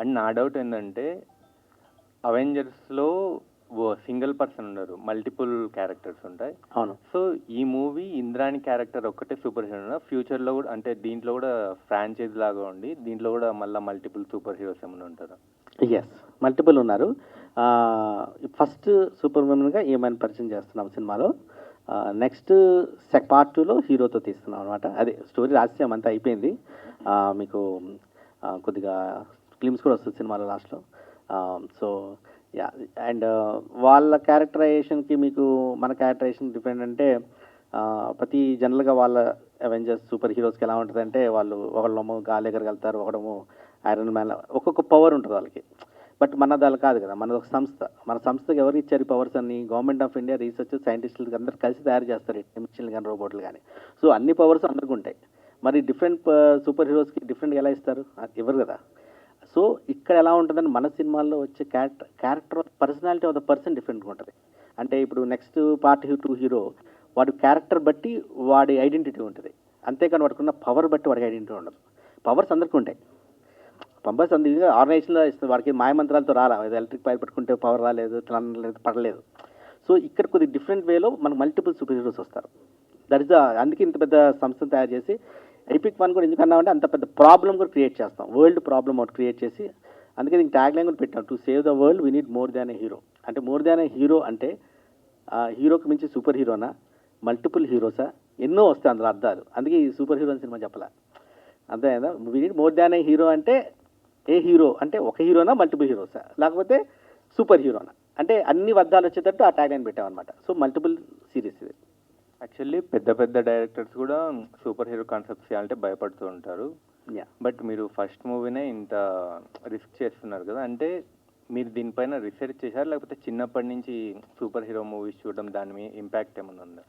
And నా డౌట్ ఏంటంటే అవెంజర్స్లో సింగిల్ పర్సన్ ఉండరు, మల్టిపుల్ క్యారెక్టర్స్ ఉంటాయి. అవును. సో ఈ మూవీ ఇంద్రాణి క్యారెక్టర్ ఒక్కటే సూపర్ హీరో ఫ్యూచర్లో కూడా, అంటే దీంట్లో కూడా ఫ్రాంచైజ్ లాగా ఉండి దీంట్లో కూడా మళ్ళీ మల్టిపుల్ సూపర్ హీరోస్ ఏమైనా ఉంటారు? ఎస్, మల్టిపుల్ ఉన్నారు. ఫస్ట్ సూపర్ ఉమెన్గా ఏమైనా పరిచయం చేస్తున్నాం సినిమాలో. నెక్స్ట్ పార్ట్ 2లో హీరోతో తీస్తున్నాం అనమాట. అదే స్టోరీ రాసేసాం, అంతా అయిపోయింది. మీకు కొద్దిగా క్లిమ్స్ కూడా వస్తుంది సినిమాలో లాస్ట్లో. సో యా, అండ్ వాళ్ళ క్యారెక్టరైజేషన్కి మీకు మన క్యారెక్టరైజేషన్ డిఫరెంట్. అంటే ప్రతి జనరల్గా వాళ్ళ అవెంజర్స్ సూపర్ హీరోస్కి ఎలా ఉంటుంది అంటే వాళ్ళు ఒకళ్ళేమో గాలి ఎగరగలుగుతారు, ఒకడేమో ఐరన్ మ్యాన్, ఒక్కొక్క పవర్ ఉంటుంది వాళ్ళకి. బట్ మనది అలా కాదు కదా, మనది ఒక సంస్థ. మన సంస్థకి ఎవరు ఇచ్చారు పవర్స్ అన్ని? గవర్నమెంట్ ఆఫ్ ఇండియా రీసెర్చ్ సైంటిస్టులు అందరూ కలిసి తయారు చేస్తారు మిషన్లు కానీ రోబోట్లు కానీ. సో అన్ని పవర్స్ అందరికీ ఉంటాయి. మరి డిఫరెంట్ సూపర్ హీరోస్కి డిఫరెంట్గా ఎలా ఇస్తారు? ఇవ్వరు కదా. సో ఇక్కడ ఎలా ఉంటుందని మన సినిమాల్లో వచ్చే character personality of the person డిఫరెంట్గా ఉంటుంది. అంటే ఇప్పుడు నెక్స్ట్ పార్ట్ 2 హీరో వాడి క్యారెక్టర్ బట్టి వాడి ఐడెంటిటీ ఉంటుంది, అంతేకాని వాడుకున్న పవర్ బట్టి వాడికి ఐడెంటిటీ ఉండదు. పవర్స్ అందరికీ ఉంటాయి. పవర్స్ అందుకే ఆర్గనైజేషన్లో ఇస్తుంది, వాడికి మాయమంత్రాలతో రాలా, ఎలక్ట్రిక్ పైర్ పట్టుకుంటే పవర్ రాలేదు, లేదు, పడలేదు. సో ఇక్కడ కొద్ది డిఫరెంట్ వేలో మనకు మల్టిపుల్ సూపర్ హీరోస్ వస్తారు. దట్ ఇస్ అందుకే ఇంత పెద్ద సంస్థను తయారు చేసి ఎపిక్ 1 కూడా ఎందుకన్నామంటే అంత పెద్ద ప్రాబ్లం కూడా క్రియేట్ చేస్తాం, వరల్డ్ ప్రాబ్లం ఒకటి క్రియేట్ చేసి. అందుకే దీనికి ట్యాగ్ లైన్ కూడా పెట్టాం, to save the world we need more than A hero. అంటే మోర్ దాన్ ఏ హీరో అంటే హీరోకి మించి సూపర్ హీరోనా, మల్టిపుల్ హీరోసా, ఎన్నో వస్తాయి అందులో అర్థాలు. అందుకే ఈ సూపర్ హీరో సినిమా చెప్పాల, అర్థమైందా? We need more than A hero అంటే ఏ హీరో అంటే ఒక హీరోనా, మల్టిపుల్ హీరోసా, లేకపోతే సూపర్ హీరోనా, అంటే అన్ని వర్గాలు వచ్చేటట్టు ఆ ట్యాగ్ లైన్ పెట్టామన్నమాట. సో మల్టిపుల్ సిరీస్ ఇది. యాక్చువల్లీ పెద్ద పెద్ద డైరెక్టర్స్ కూడా సూపర్ హీరో కాన్సెప్ట్స్ చేయాలంటే భయపడుతూ ఉంటారు. బట్ మీరు ఫస్ట్ మూవీనే ఇంత రిస్క్ చేస్తున్నారు కదా, అంటే మీరు దీనిపైన రీసెర్చ్ చేశారు లేకపోతే చిన్నప్పటి నుంచి సూపర్ హీరో మూవీస్ చూడడం దాని మీద ఇంపాక్ట్ ఏమైనా ఉందా?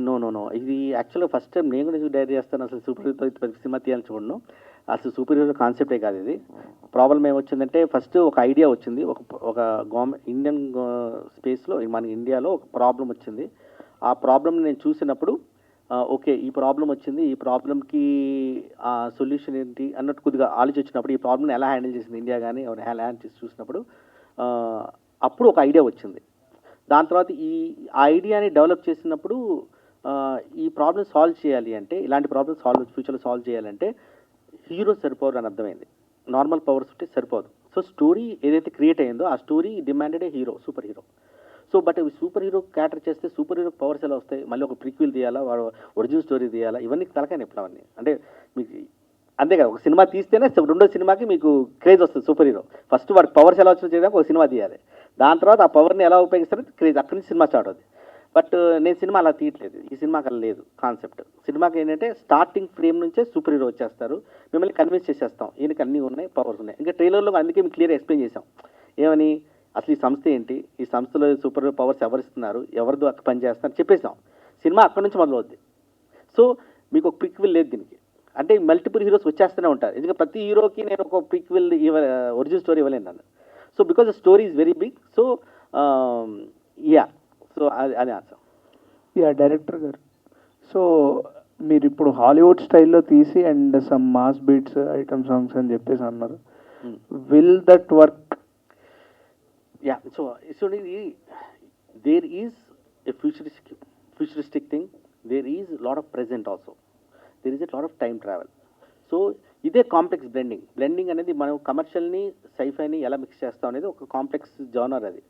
నో, ఇది యాక్చువల్గా ఫస్ట్ టైం నేను కూడా డైరీ చేస్తాను. అసలు సూపర్ హీరోతో సినిమా తీయాలని చూడను. అసలు సూపర్ హీరో కాన్సెప్టే కాదు ఇది. ప్రాబ్లం ఏమొచ్చిందంటే ఫస్ట్ ఒక ఐడియా వచ్చింది, ఒక గవర్నమెంట్ ఇండియన్ స్పేస్లో మన ఇండియాలో ఒక ప్రాబ్లం వచ్చింది. ఆ ప్రాబ్లమ్ని నేను చూసినప్పుడు ఓకే ఈ ప్రాబ్లం వచ్చింది, ఈ ప్రాబ్లంకి సొల్యూషన్ ఏంటి అన్నట్టు కొద్దిగా ఆలోచించినప్పుడు, ఈ ప్రాబ్లమ్ని ఎలా హ్యాండిల్ చేసింది ఇండియా కానీ ఎవరు హ్యాండిల్ చేసి చూసినప్పుడు అప్పుడు ఒక ఐడియా వచ్చింది. దాని తర్వాత ఈ ఐడియాని డెవలప్ చేసినప్పుడు ఈ ప్రాబ్లమ్ సాల్వ్ చేయాలి అంటే, ఇలాంటి ప్రాబ్లమ్ ఫ్యూచర్లో సాల్వ్ చేయాలంటే హీరో సరిపోరు అని అర్థమైంది. నార్మల్ పవర్స్ ఉంటే సరిపోదు. సో స్టోరీ ఏదైతే క్రియేట్ అయ్యిందో ఆ story demanded a hero, super hero. So but super hero character చేస్తే సూపర్ హీరో పవర్స్ ఎలా వస్తాయి? మళ్ళీ ఒక ప్రీక్వెల్ తీయాలా, వాడు ఒరిజినల్ స్టోరీ తీయాలా, ఇవన్నీ తలకాయ నొప్పులు అవన్నీ. అంటే మీకు అంతే కదా, ఒక సినిమా తీస్తేనే రెండో సినిమాకి మీకు క్రేజ్ వస్తుంది. సూపర్ హీరో ఫస్ట్ వాడికి పవర్స్ ఎలా వచ్చినా చేయడానికి ఒక సినిమా తీయాలి, దాని తర్వాత ఆ పవర్ని ఎలా ఉపయోగిస్తారో క్రేజ్, అక్కడి నుంచి సినిమా స్టార్ట్ అవుతుంది. బట్ నేను సినిమా అలా తీయట్లేదు, ఈ సినిమాకి అలా లేదు కాన్సెప్ట్. సినిమాకి ఏంటంటే స్టార్టింగ్ ఫ్రేమ్ నుంచే సూపర్ హీరో వచ్చేస్తారు, మిమ్మల్ని కన్విన్స్ చేసేస్తాం ఈయనకి అన్నీ ఉన్నాయి, పవర్స్ ఉన్నాయి. ఇంకా ట్రైలర్లో అందుకే మీకు క్లియర్ ఎక్స్ప్లెయిన్ చేసాం ఏమని, అసలు ఈ సంస్థ ఏంటి, ఈ సంస్థలో సూపర్ హీరో పవర్స్ ఎవరు ఇస్తున్నారు, ఎవరిదో అక్కడ పని చేస్తున్నారు చెప్పేసాం. సినిమా అక్కడి నుంచి మొదలవుద్ది. సో మీకు ఒక ప్రిక్వెల్ లేదు దీనికి, అంటే మల్టిపుల్ హీరోస్ వచ్చేస్తూనే ఉంటారు. ఎందుకంటే ప్రతి హీరోకి నేను ఒక ప్రిక్వెల్ ఒరిజినల్ స్టోరీ ఇవ్వలేను నన్ను. So because the story is very big. So yeah, so అది ఆన్సర్. యా, డైరెక్టర్ గారు, సో మీరు ఇప్పుడు హాలీవుడ్ స్టైల్లో తీసి and some mass beats item songs అని చెప్పేసి అన్నారు. Will that work? Yeah, so ఇది there is a futuristic thing, there is a lot of present also, there is a lot of time travel. So ఇదే complex blending అనేది మనం కమర్షియల్ని సైఫైని ఎలా mix చేస్తాం అనేది ఒక కాంప్లెక్స్ జానర్ అది.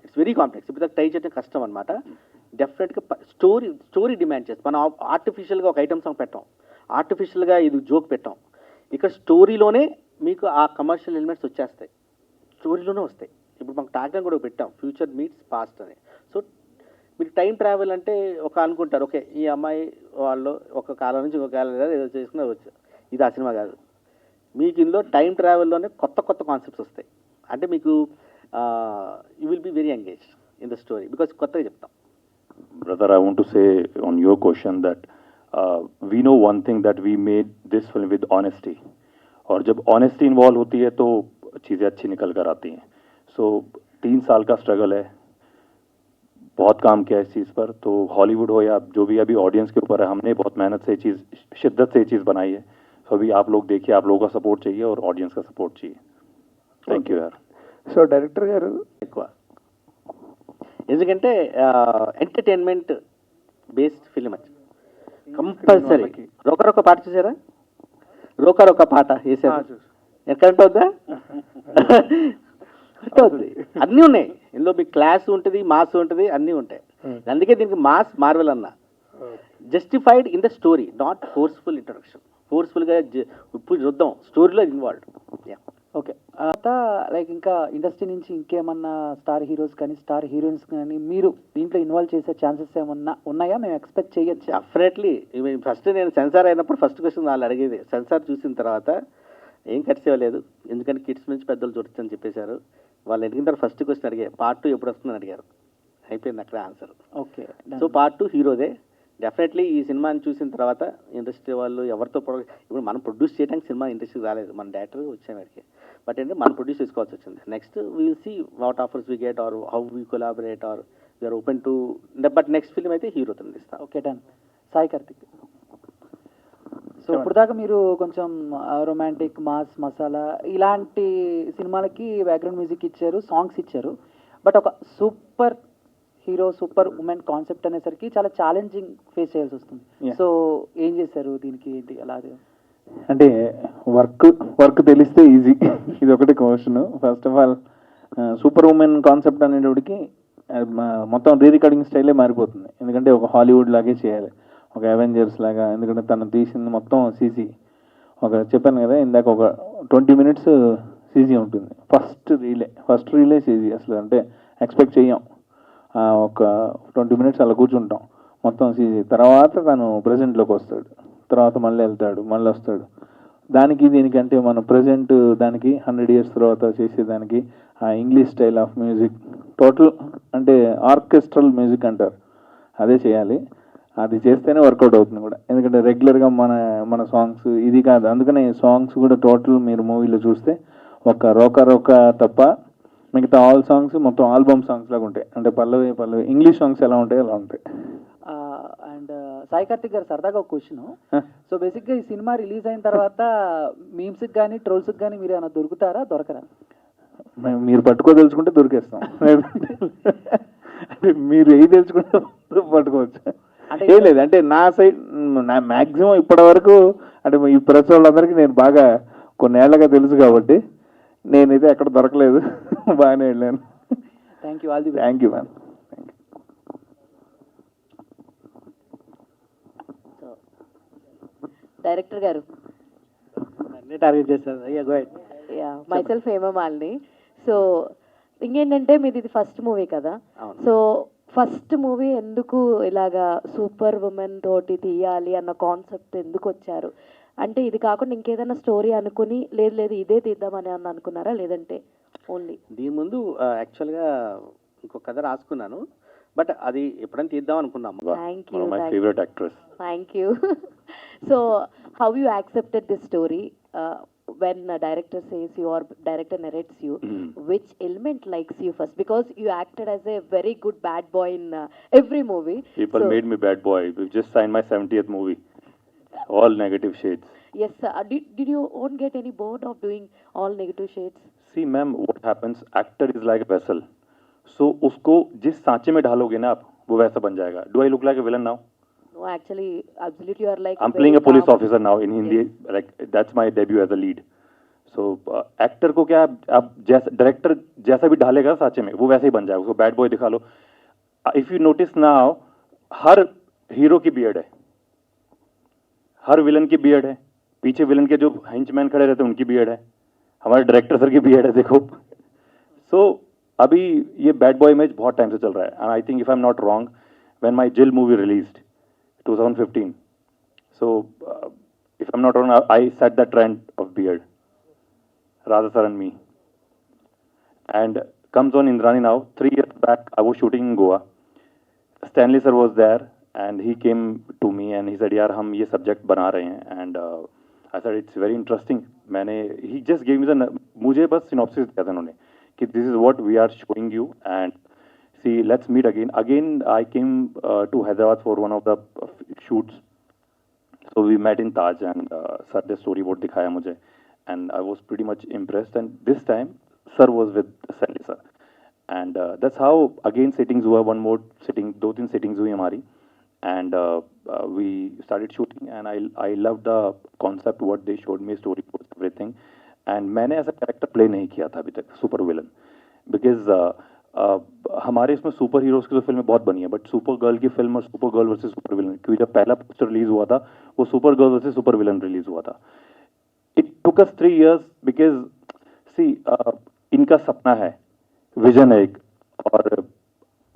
It's very complex. ఇప్పుడు ట్రై చేయడం కష్టం అనమాట. డెఫినెట్గా స్టోరీ డిమాండ్ చేస్తాం. మనం ఆర్టిఫిషియల్గా ఒక ఐటమ్ సాంగ్ పెట్టాం, ఆర్టిఫిషియల్గా ఇది జోక్ పెట్టాం. ఇక్కడ స్టోరీలోనే మీకు ఆ కమర్షియల్ ఎలిమెంట్స్ వచ్చేస్తాయి, స్టోరీలోనే వస్తాయి. ఇప్పుడు మాకు ట్యాగ్లైన్ కూడా పెట్టాం, ఫ్యూచర్ మీట్స్ పాస్ట్ అని. సో మీరు టైం ట్రావెల్ అంటే ఒక అనుకుంటారు, ఓకే ఈ అమ్మాయి వాళ్ళు ఒక కాలం నుంచి ఒక కాలం ఏదో చేసుకుని వచ్చు, ఇది ఆ సినిమా కాదు. మీకు ఇందులో టైం ట్రావెల్లోనే కొత్త కొత్త కాన్సెప్ట్స్ వస్తాయి. అంటే మీకు you will be very engage in the story because కొత్తగా చెప్తాం. Brother, I want to say on your question that we know one thing, that we made this film with honesty. और जब honesty involve होती है तो चीज़ें अच्छी निकल कर आती हैं. So 3 साल का स्ट्रगल है, बहुत काम किया इस चीज़ पर. तो हॉलीवुड हो या जो भी अभी ऑडियंस के ऊपर है, हमने बहुत मेहनत से ये चीज़, शिद्दत से ये चीज़ बनाई है. तो अभी आप लोग देखिए, आप लोगों का सपोर्ट चाहिए और ऑडियंस का सपोर्ट चाहिए. थैंक यू यार. సో డైరెక్టర్ గారు ఎక్కువ ఎందుకంటే ఎంటర్టైన్మెంట్ బేస్డ్ ఫిలిం అది కంపల్సరీ. రోకరొక పాట చూసారా? రోకరొక పాట వేసారు, కరెక్ట్ అవుద్దా? కరెక్ట్ అవుతుంది. అన్నీ ఉన్నాయి ఇందులో. మీకు క్లాస్ ఉంటుంది, మాస్ ఉంటుంది, అన్నీ ఉంటాయి. అందుకే దీనికి మాస్ మార్వెల్ అన్న. Justified in the story, not forceful introduction. ఫోర్స్ఫుల్గా ఇప్పుడు చూద్దాం, స్టోరీలో ఇన్వాల్వ్డ్. ఓకే, తర్వాత లైక్ ఇంకా ఇండస్ట్రీ నుంచి ఇంకేమన్నా స్టార్ హీరోస్ కానీ స్టార్ హీరోయిన్స్ కానీ మీరు దీంట్లో ఇన్వాల్వ్ చేసే ఛాన్సెస్ ఏమన్నా ఉన్నాయా? మేము ఎక్స్పెక్ట్ చేయొచ్చు. డెఫినెట్లీ. ఫస్ట్ నేను సెన్సార్ అయినప్పుడు ఫస్ట్ క్వశ్చన్ వాళ్ళు అడిగేది, సెన్సార్ చూసిన తర్వాత ఏం కట్స్ ఇవ్వలేదు, ఎందుకంటే కిడ్స్ నుంచి పెద్దలు చూడొచ్చని చెప్పేశారు. వాళ్ళు అడిగిన తర్వాత ఫస్ట్ క్వశ్చన్ అడిగారు, పార్ట్ 2 ఎప్పుడు వస్తుందని అడిగారు. అయిపోయింది అక్కడ ఆన్సర్. ఓకే, సో పార్ట్ 2 హీరోదే. డెఫినెట్లీ ఈ సినిమాని చూసిన తర్వాత ఇండస్ట్రీ వాళ్ళు ఎవరితో ఇప్పుడు మనం ప్రొడ్యూస్ చేయడానికి సినిమా ఇండస్ట్రీకి రాలేదు, మన డైరెక్టర్ వచ్చాము వాడికి. బట్ ఏంటంటే మనం ప్రొడ్యూస్ చేసుకోవాల్సి వచ్చింది. Next will see what offers we get or how we collaborate or we are open to. But next film అయితే హీరోతో ఇస్తాం. Okay, done. Sai Karthik, so ఇప్పుడు దాకా మీరు కొంచెం రొమాంటిక్, మాస్, మసాలా ఇలాంటి సినిమాలకి బ్యాక్గ్రౌండ్ మ్యూజిక్ ఇచ్చారు, సాంగ్స్ ఇచ్చారు. బట్ ఒక super hero, super women concept అనేసరికి చాలా ఛాలెంజింగ్ ఫేస్ చేయాల్సి వస్తుంది. సో ఏం చేశారు దీనికి? ఏంటి అలాగే అంటే వర్క్ తెలిస్తే ఈజీ, ఇది ఒకటి question. First of all super women concept అనేటప్పటికి మొత్తం రీ రికార్డింగ్ స్టైలే మారిపోతుంది. ఎందుకంటే ఒక హాలీవుడ్ లాగే చేయాలి, ఒక అవెంజర్స్ లాగా. ఎందుకంటే తను తీసింది మొత్తం సీసీ. చెప్పాను కదా ఇందాక, ఒక 20 minutes సీజీ ఉంటుంది. ఫస్ట్ రీలే సీజీ. అసలు అంటే ఎక్స్పెక్ట్ చెయ్యం. ఒక 20 minutes అలా కూర్చుంటాం, మొత్తం సీజీ. తర్వాత తను ప్రజెంట్లోకి వస్తాడు, తర్వాత మళ్ళీ వెళ్తాడు, మళ్ళీ వస్తాడు. దీనికి అంటే మన ప్రజెంట్ దానికి 100 years తర్వాత చేసేదానికి ఆ English style of music, total అంటే ఆర్కెస్ట్రల్ మ్యూజిక్ అంటారు, అదే చేయాలి. అది చేస్తేనే వర్కౌట్ అవుతుంది కూడా. ఎందుకంటే రెగ్యులర్గా మన సాంగ్స్ ఇది కాదు. అందుకనే సాంగ్స్ కూడా టోటల్ మీరు మూవీలో చూస్తే ఒక రోక తప్ప మిగతా ఆల్ సాంగ్స్ మొత్తం ఆల్బమ్ సాంగ్స్ లాగా ఉంటాయి. అంటే పల్లవి ఇంగ్లీష్ సాంగ్స్ ఎలా ఉంటాయి అలా ఉంటాయి. అండ్ సాయి కార్తిక్ గారు, సరదాగా ఒక క్వశ్చన్. సో బేసిక్గా ఈ సినిమా రిలీజ్ అయిన తర్వాత మీమ్స్కి కానీ ట్రోల్స్కి కానీ మీరు ఏమైనా దొరకరా? మీరు పట్టుకోదలుచుకుంటే దొరికేస్తాం, అంటే మీరు ఏది తెలుసుకుంటే పట్టుకోవచ్చు. ఏం లేదు, అంటే నా సైడ్ మ్యాక్సిమం ఇప్పటి వరకు అంటే ఈ ప్రెస్ వాళ్ళందరికీ నేను బాగా కొన్నేళ్లగా తెలుసు కాబట్టి నేనైతే ఎక్కడ దొరకలేదు, బాగానే వెళ్ళాను. Thank you, all the best. Thank you ma'am. Director గారు, అన్నీ టార్గెట్ చేశారు. మైసెల్ఫ్ హేమమాలిని. సో ఇంకేంటంటే మీది ఇది ఫస్ట్ మూవీ కదా, సో ఫస్ట్ మూవీ ఎందుకు ఇలాగా సూపర్ ఉమెన్ తోటి తీయాలి అన్న కాన్సెప్ట్ ఎందుకు వచ్చారు? అంటే ఇది కాకుండా ఇంకేదైనా స్టోరీ అనుకుని లేదు ఇదే తీద్దామని అన్న అనుకున్నారా, లేదంటే ఓన్లీ దీని ముందు యాక్చువల్గా ఇంకొక కథ రాసుకున్నాను, బట్ అది ఎప్పుడైనా తీద్దాం అనుకున్నాము. Thank you, my favourite actress. Thank you. So how you accepted this story? When a director says you or director narrates you, which element likes you first? Because you acted as a very good bad boy in every movie. People made me bad boy. We've just signed my 70th movie. All negative shades. Yes, sir. Did you won't get any bored of doing all negative shades? See, ma'am, what happens, actor is like a vessel. सो उसको जिस सांचे में ढालोगे ना आप, वो वैसा बन जाएगा. Do I look like a villain now? No, actually, absolutely, you are like. I'm very playing a police calm. officer now in Hindi. Like that's my debut as a lead. So actor को क्या आप जैसा director जैसा भी डालेगा सांचे में वो वैसे ही बन जाएगा. उसको बैड बॉय दिखा लो. इफ यू नोटिस नाउ, हर हीरो की बियर्ड है, हर विलन की बियर्ड है, पीछे विलन के जो हेंचमैन खड़े रहते हैं उनकी बियर्ड है, हमारे डायरेक्टर सर की बियर्ड है. देखो. सो अभी ये बैड बॉय इमेज बहुत टाइम से चल रहा है. And I think if I am not wrong, when my जिल movie released 2015. So, if I'm not wrong, I set the trend of beard. Radha sir and me. And comes on Indrani now. 3 years back, I was shooting in Goa. Stanley sir was there, and he came to me and he said, "यार हम ये subject बना रहे हैं." And I said, "It's very interesting." He just gave me मुझे बस synopsis दिया था उन्होंने कि this is what we are showing you, and see, let's meet again. Again, I came to Hyderabad for one of the shoots. So we met in Taj, and sir the storyboard दिखाया मुझे, and I was pretty much impressed. And this time, sir was with Stanley sir, and that's how again sittings हुआ, one more sitting, 2-3 sittings हुई हमारी, and we started shooting, and I loved the concept what they showed me, storyboard, everything. And मैंने ऐसा character play नहीं किया था अभी तक, सुपर विलन, बिकॉज हमारे इसमें सुपर हीरोज की तो फिल्में बहुत बनी है, बट सुपर गर्ल की फिल्म और super girl versus super villain, क्योंकि जब पहला पोस्टर रिलीज हुआ था वो super girl versus super villain release हुआ था. It took us 3 years because see इनका सपना है, विजन है एक, और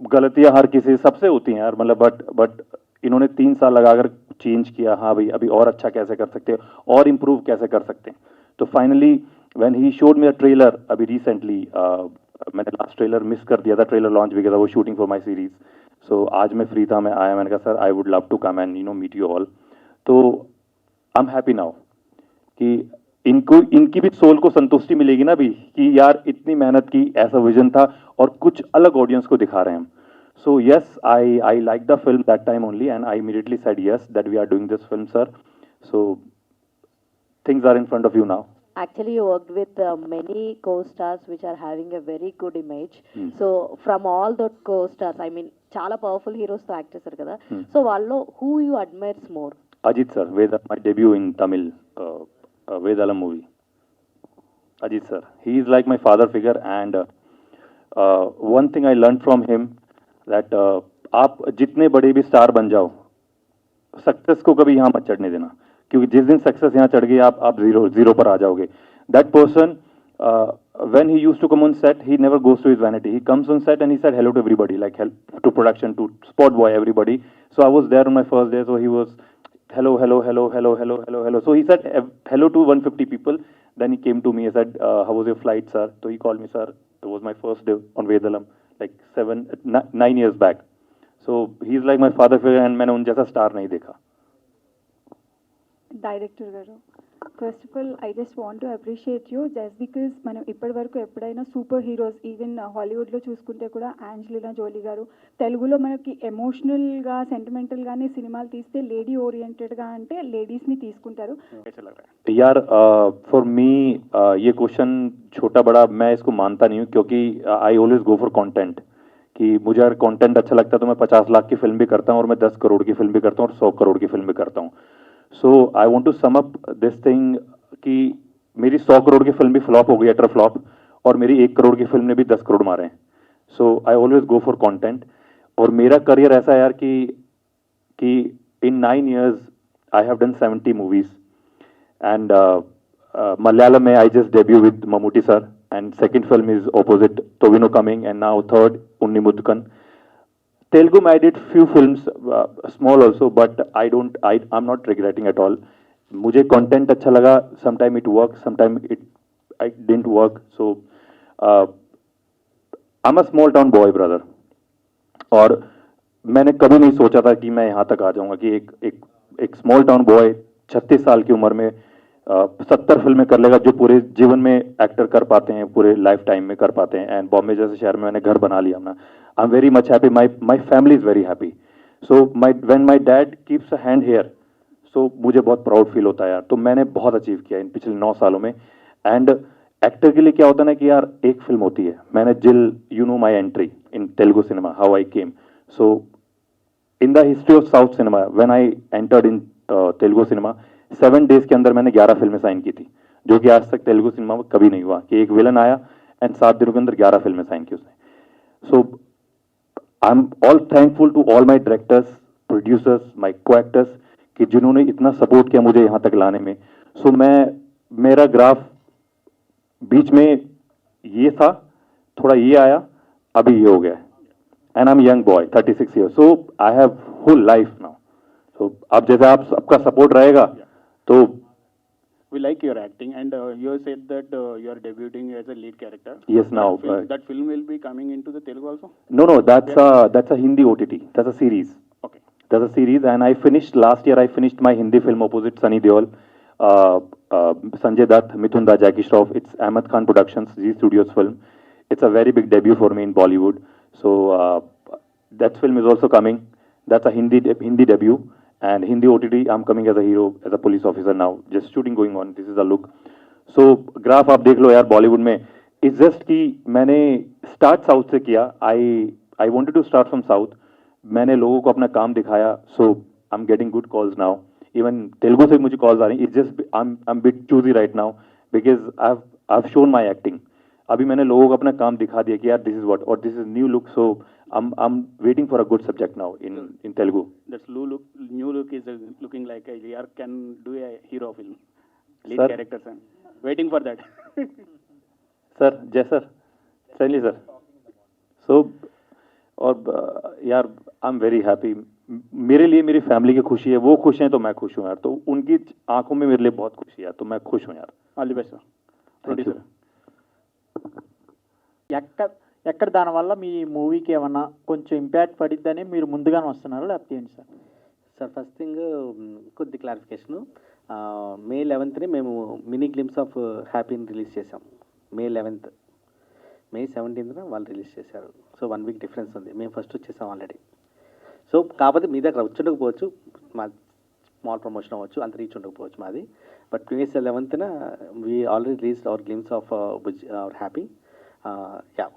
गलतियां हर किसी सबसे होती हैं यार, मतलब बट इन्होंने 3 साल लगाकर चेंज किया. हाँ भाई, अभी और अच्छा कैसे कर सकते हैं और इम्प्रूव कैसे कर सकते हैं. तो finally when he showed me a trailer अभी रिसेंटली, मैंने लास्ट ट्रेलर मिस कर दिया था, trailer launch because I was shooting for my series. So आज मैं फ्री था, मैं आया, मैंने कहा sir I would love to come and meet you all. तो आई एम हैप्पी नाउ कि इनकी भी सोल को संतुष्टि मिलेगी ना भी कि यार इतनी मेहनत की, ऐसा विजन था और कुछ अलग ऑडियंस को दिखा रहे हैं हम. So yes, I like the film that time only, and I immediately said yes that we are doing this film sir. So things are in front of you now. Actually, you worked with many co-stars which are having a very good image. So, from all the co-stars, I mean, చాలా powerful heroes తో act చేశారు కదా. So వాళ్ళలో who you admires more? Ajit sir, my debut in Tamil, Vedalam movie. Ajit sir, he is like my father figure, and one thing I learned from him that आप जितने बड़े भी star बन जाओ, success को कभी यहाँ मत चढ़ने देना, क्योंकि जिस दिन सक्सेस यहाँ चढ़ गई आप जीरो पर आ जाओगे. That person when he used to come on set, he never goes to his vanity. He comes on set and he said hello to everybody, like help to production, to spot boy, everybody. So I was there on my first day, so he was hello. So he said hello to 150 people. Then he came to me and said, how was your flight, sir? So he called me, sir. It was my first day on Vedalam, like 9 years back. So he's like my father figure, and मैंने उन जैसा star नहीं देखा. Director గారు, first of all I just want to appreciate you just because మనం ఇప్పటి వరకు ఎప్పుడైనా సూపర్ హీరోస్, ఈవెన్ హాలీవుడ్లో చూసుకుంటే కూడా యాంజలినా జోలీ గారు, తెలుగులో మనకి ఎమోషనల్గా సెంటిమెంటల్గానే సినిమాలు తీస్తే లేడీ ఓరియంటెడ్గా అంటే లేడీస్ని తీసుకుంటారు. यार फॉर मी ये क्वेश्चन छोटा बड़ा मैं इसको मानता नहीं हूँ, क्योंकि आई ऑलवेज गो फॉर कंटेंट. कि मुझे अगर कंटेंट अच्छा लगता है तो मैं 50 लाख की फिल्म भी करता हूँ, और मैं 10 करोड़ की फिल्म भी करता हूँ, और 100 करोड़ की फिल्म भी करता हूँ. So I want to sum up this thing कि मेरी 100 करोड़ की फिल्म भी फ्लॉप हो गई, अटर फ्लॉप, और मेरी 1 करोड़ की फिल्म ने भी 10 करोड़ मारे हैं. So I always go for content. और मेरा करियर ऐसा है यार कि in 9 years I have done 70 movies. And Malayalam में I just debut with Mammootty sir, and second film is opposite Tovino coming, and now third Unni Mudkan. Telugu I did few films, small also, but I'm not regretting at all. मुझे content अच्छा लगा, sometime it worked, sometime it didn't work. So I'm a small town boy, brother. और मैंने कभी नहीं सोचा था कि मैं यहाँ तक आ जाऊँगा, कि एक small town boy 36 साल की उम्र में 70 फिल्में कर लेगा, जो पूरे जीवन में एक्टर कर पाते हैं, पूरे लाइफ टाइम में कर पाते हैं. एंड बॉम्बे जैसे शहर में मैंने घर बना लिया अपना. I am very much happy, my family is very happy. So when my dad keeps a hand here, so मुझे बहुत प्राउड फील होता है यार. तो मैंने बहुत अचीव किया इन पिछले 9 सालों में. एंड एक्टर के लिए क्या होता है ना कि यार एक फिल्म होती है, मैंने जिल, you know my entry, in Telugu cinema, how I came. So, in the history of South cinema, when I entered in Telugu cinema, 7 days के अंदर मैंने 11 फिल्में साइन की थी, जो कि आज तक तेलुगु सिनेमा में कभी नहीं हुआ कि एक विलन आया एंड 7 दिनों के अंदर 11 फिल्में साइन की उसने. So I am all thankful to all my directors, producers, my co actors कि जिन्होंने इतना सपोर्ट किया मुझे यहाँ तक लाने में. सो मेरा ग्राफ बीच में ये था, थोड़ा ये आया, अभी ये हो गया है. And I am young boy 36 years, so I have whole life now. So अब जैसे आप सबका सपोर्ट रहेगा तो we like your acting, and you said that you are debuting as a lead character. Yes, now, That film will be coming into the Telugu also? No, that's a Hindi OTT. That's a series. Okay. That's a series, and last year I finished my Hindi film opposite Sunny Deol, Sanjay Dutt, Mithun Da, Jackie Shroff. It's Ahmed Khan Productions, Zee Studios film. It's a very big debut for me in Bollywood. So that film is also coming. That's a Hindi debut. And Hindi OTT, I'm coming as a hero, as a police officer now. Just shooting going on. This is the look. So graph आप देख लो यार बॉलीवुड में. It's just कि मैंने start south से किया. I wanted to start from south. मैंने लोगों को अपना काम दिखाया. So I am getting good calls now. Even Telugu से मुझे कॉल्स आ रही. It's just I am bit choosy right now because I have shown my acting. अभी मैंने लोगों को अपना काम दिखा दिया कि यार दिस इज व्हाट, और this is new look. So I'm waiting for a good subject now in Telugu. That's new look is looking like a JR can do a hero film, lead Sir? characters, and waiting for that. Sir जय sir सैली sir. सो और यार आई am very happy. मेरे लिए मेरी family की खुशी है, वो खुश हैं तो मैं खुश हूँ यार. तो उनकी आंखों में मेरे लिए बहुत खुशी है, तो मैं खुश हूँ यार. All the best, sir. Thank you. ఎక్కడ దానివల్ల మీ మూవీకి ఏమన్నా కొంచెం ఇంపాక్ట్ పడిద్దని మీరు ముందుగానే వస్తున్నారా లేకపోతే ఏంటి సార్? సార్ ఫస్ట్ థింగ్ కొద్ది క్లారిఫికేషను. మే 11th మేము మినీ గ్లిమ్స్ ఆఫ్ హ్యాపీని రిలీజ్ చేసాం. మే 11th. మే 17th వాళ్ళు రిలీజ్ చేశారు. సో 1 week డిఫరెన్స్ ఉంది. మేము ఫస్ట్ వచ్చేసాం ఆల్రెడీ. సో కాకపోతే మీ దగ్గర వచ్చుండకపోవచ్చు, మా స్మాల్ ప్రమోషన్ అవ్వచ్చు, అంత రీచ్ ఉండకపోవచ్చు మాది. But May 11th we already release our glimpse of our happy.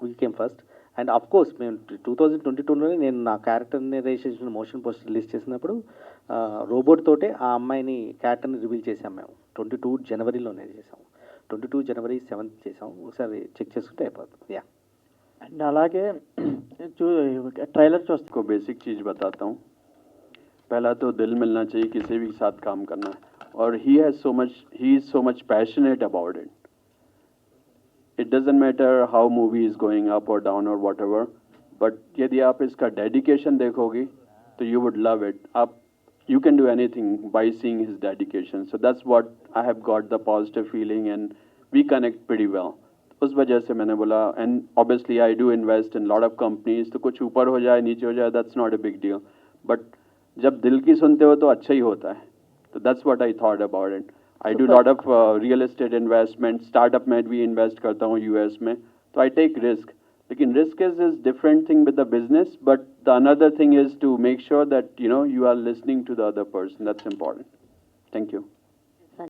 We came first. And of course మేము 2022లోనే నేను నా క్యారెక్టర్ని రిజిస్ట్రేషన్ చేసిన మోషన్ పోస్టర్ రిలీజ్ చేసినప్పుడు రోబోట్ తోటే ఆ అమ్మాయిని క్యారెక్టర్ని రివీల్ చేసాం. మేము 22 జనవరిలోనే చేసాం. 22 జనవరి 7th చేసాం. ఒకసారి చెక్ చేసుకుంటే అయిపోతుంది. అండ్ అలాగే ట్రైలర్ చూస్తే को बेसिक चीज़ बताता हूँ. पहला तो दिल मिलना चाहिए किसी भी के साथ काम करना, और he is so much passionate about it. It doesn't matter how movie is going up or down or whatever, but यदि आप इसका dedication देखोगे तो you would love it. You can do anything by seeing his dedication. So that's what I have got the positive feeling, and we connect pretty well. उस वजह से मैंने बोला, and obviously I do invest in lot of companies, तो कुछ ऊपर हो जाए नीचे हो जाए that's not a big deal, but जब दिल की सुनते हो तो अच्छा ही होता है. तो that's what I thought about it. I do lot of real estate investment, startup में भी invest करता हूँ US में, तो I take risk. लेकिन risk is different thing with the business, but the another thing is to make sure that you are listening to the other person. That's important. Thank you.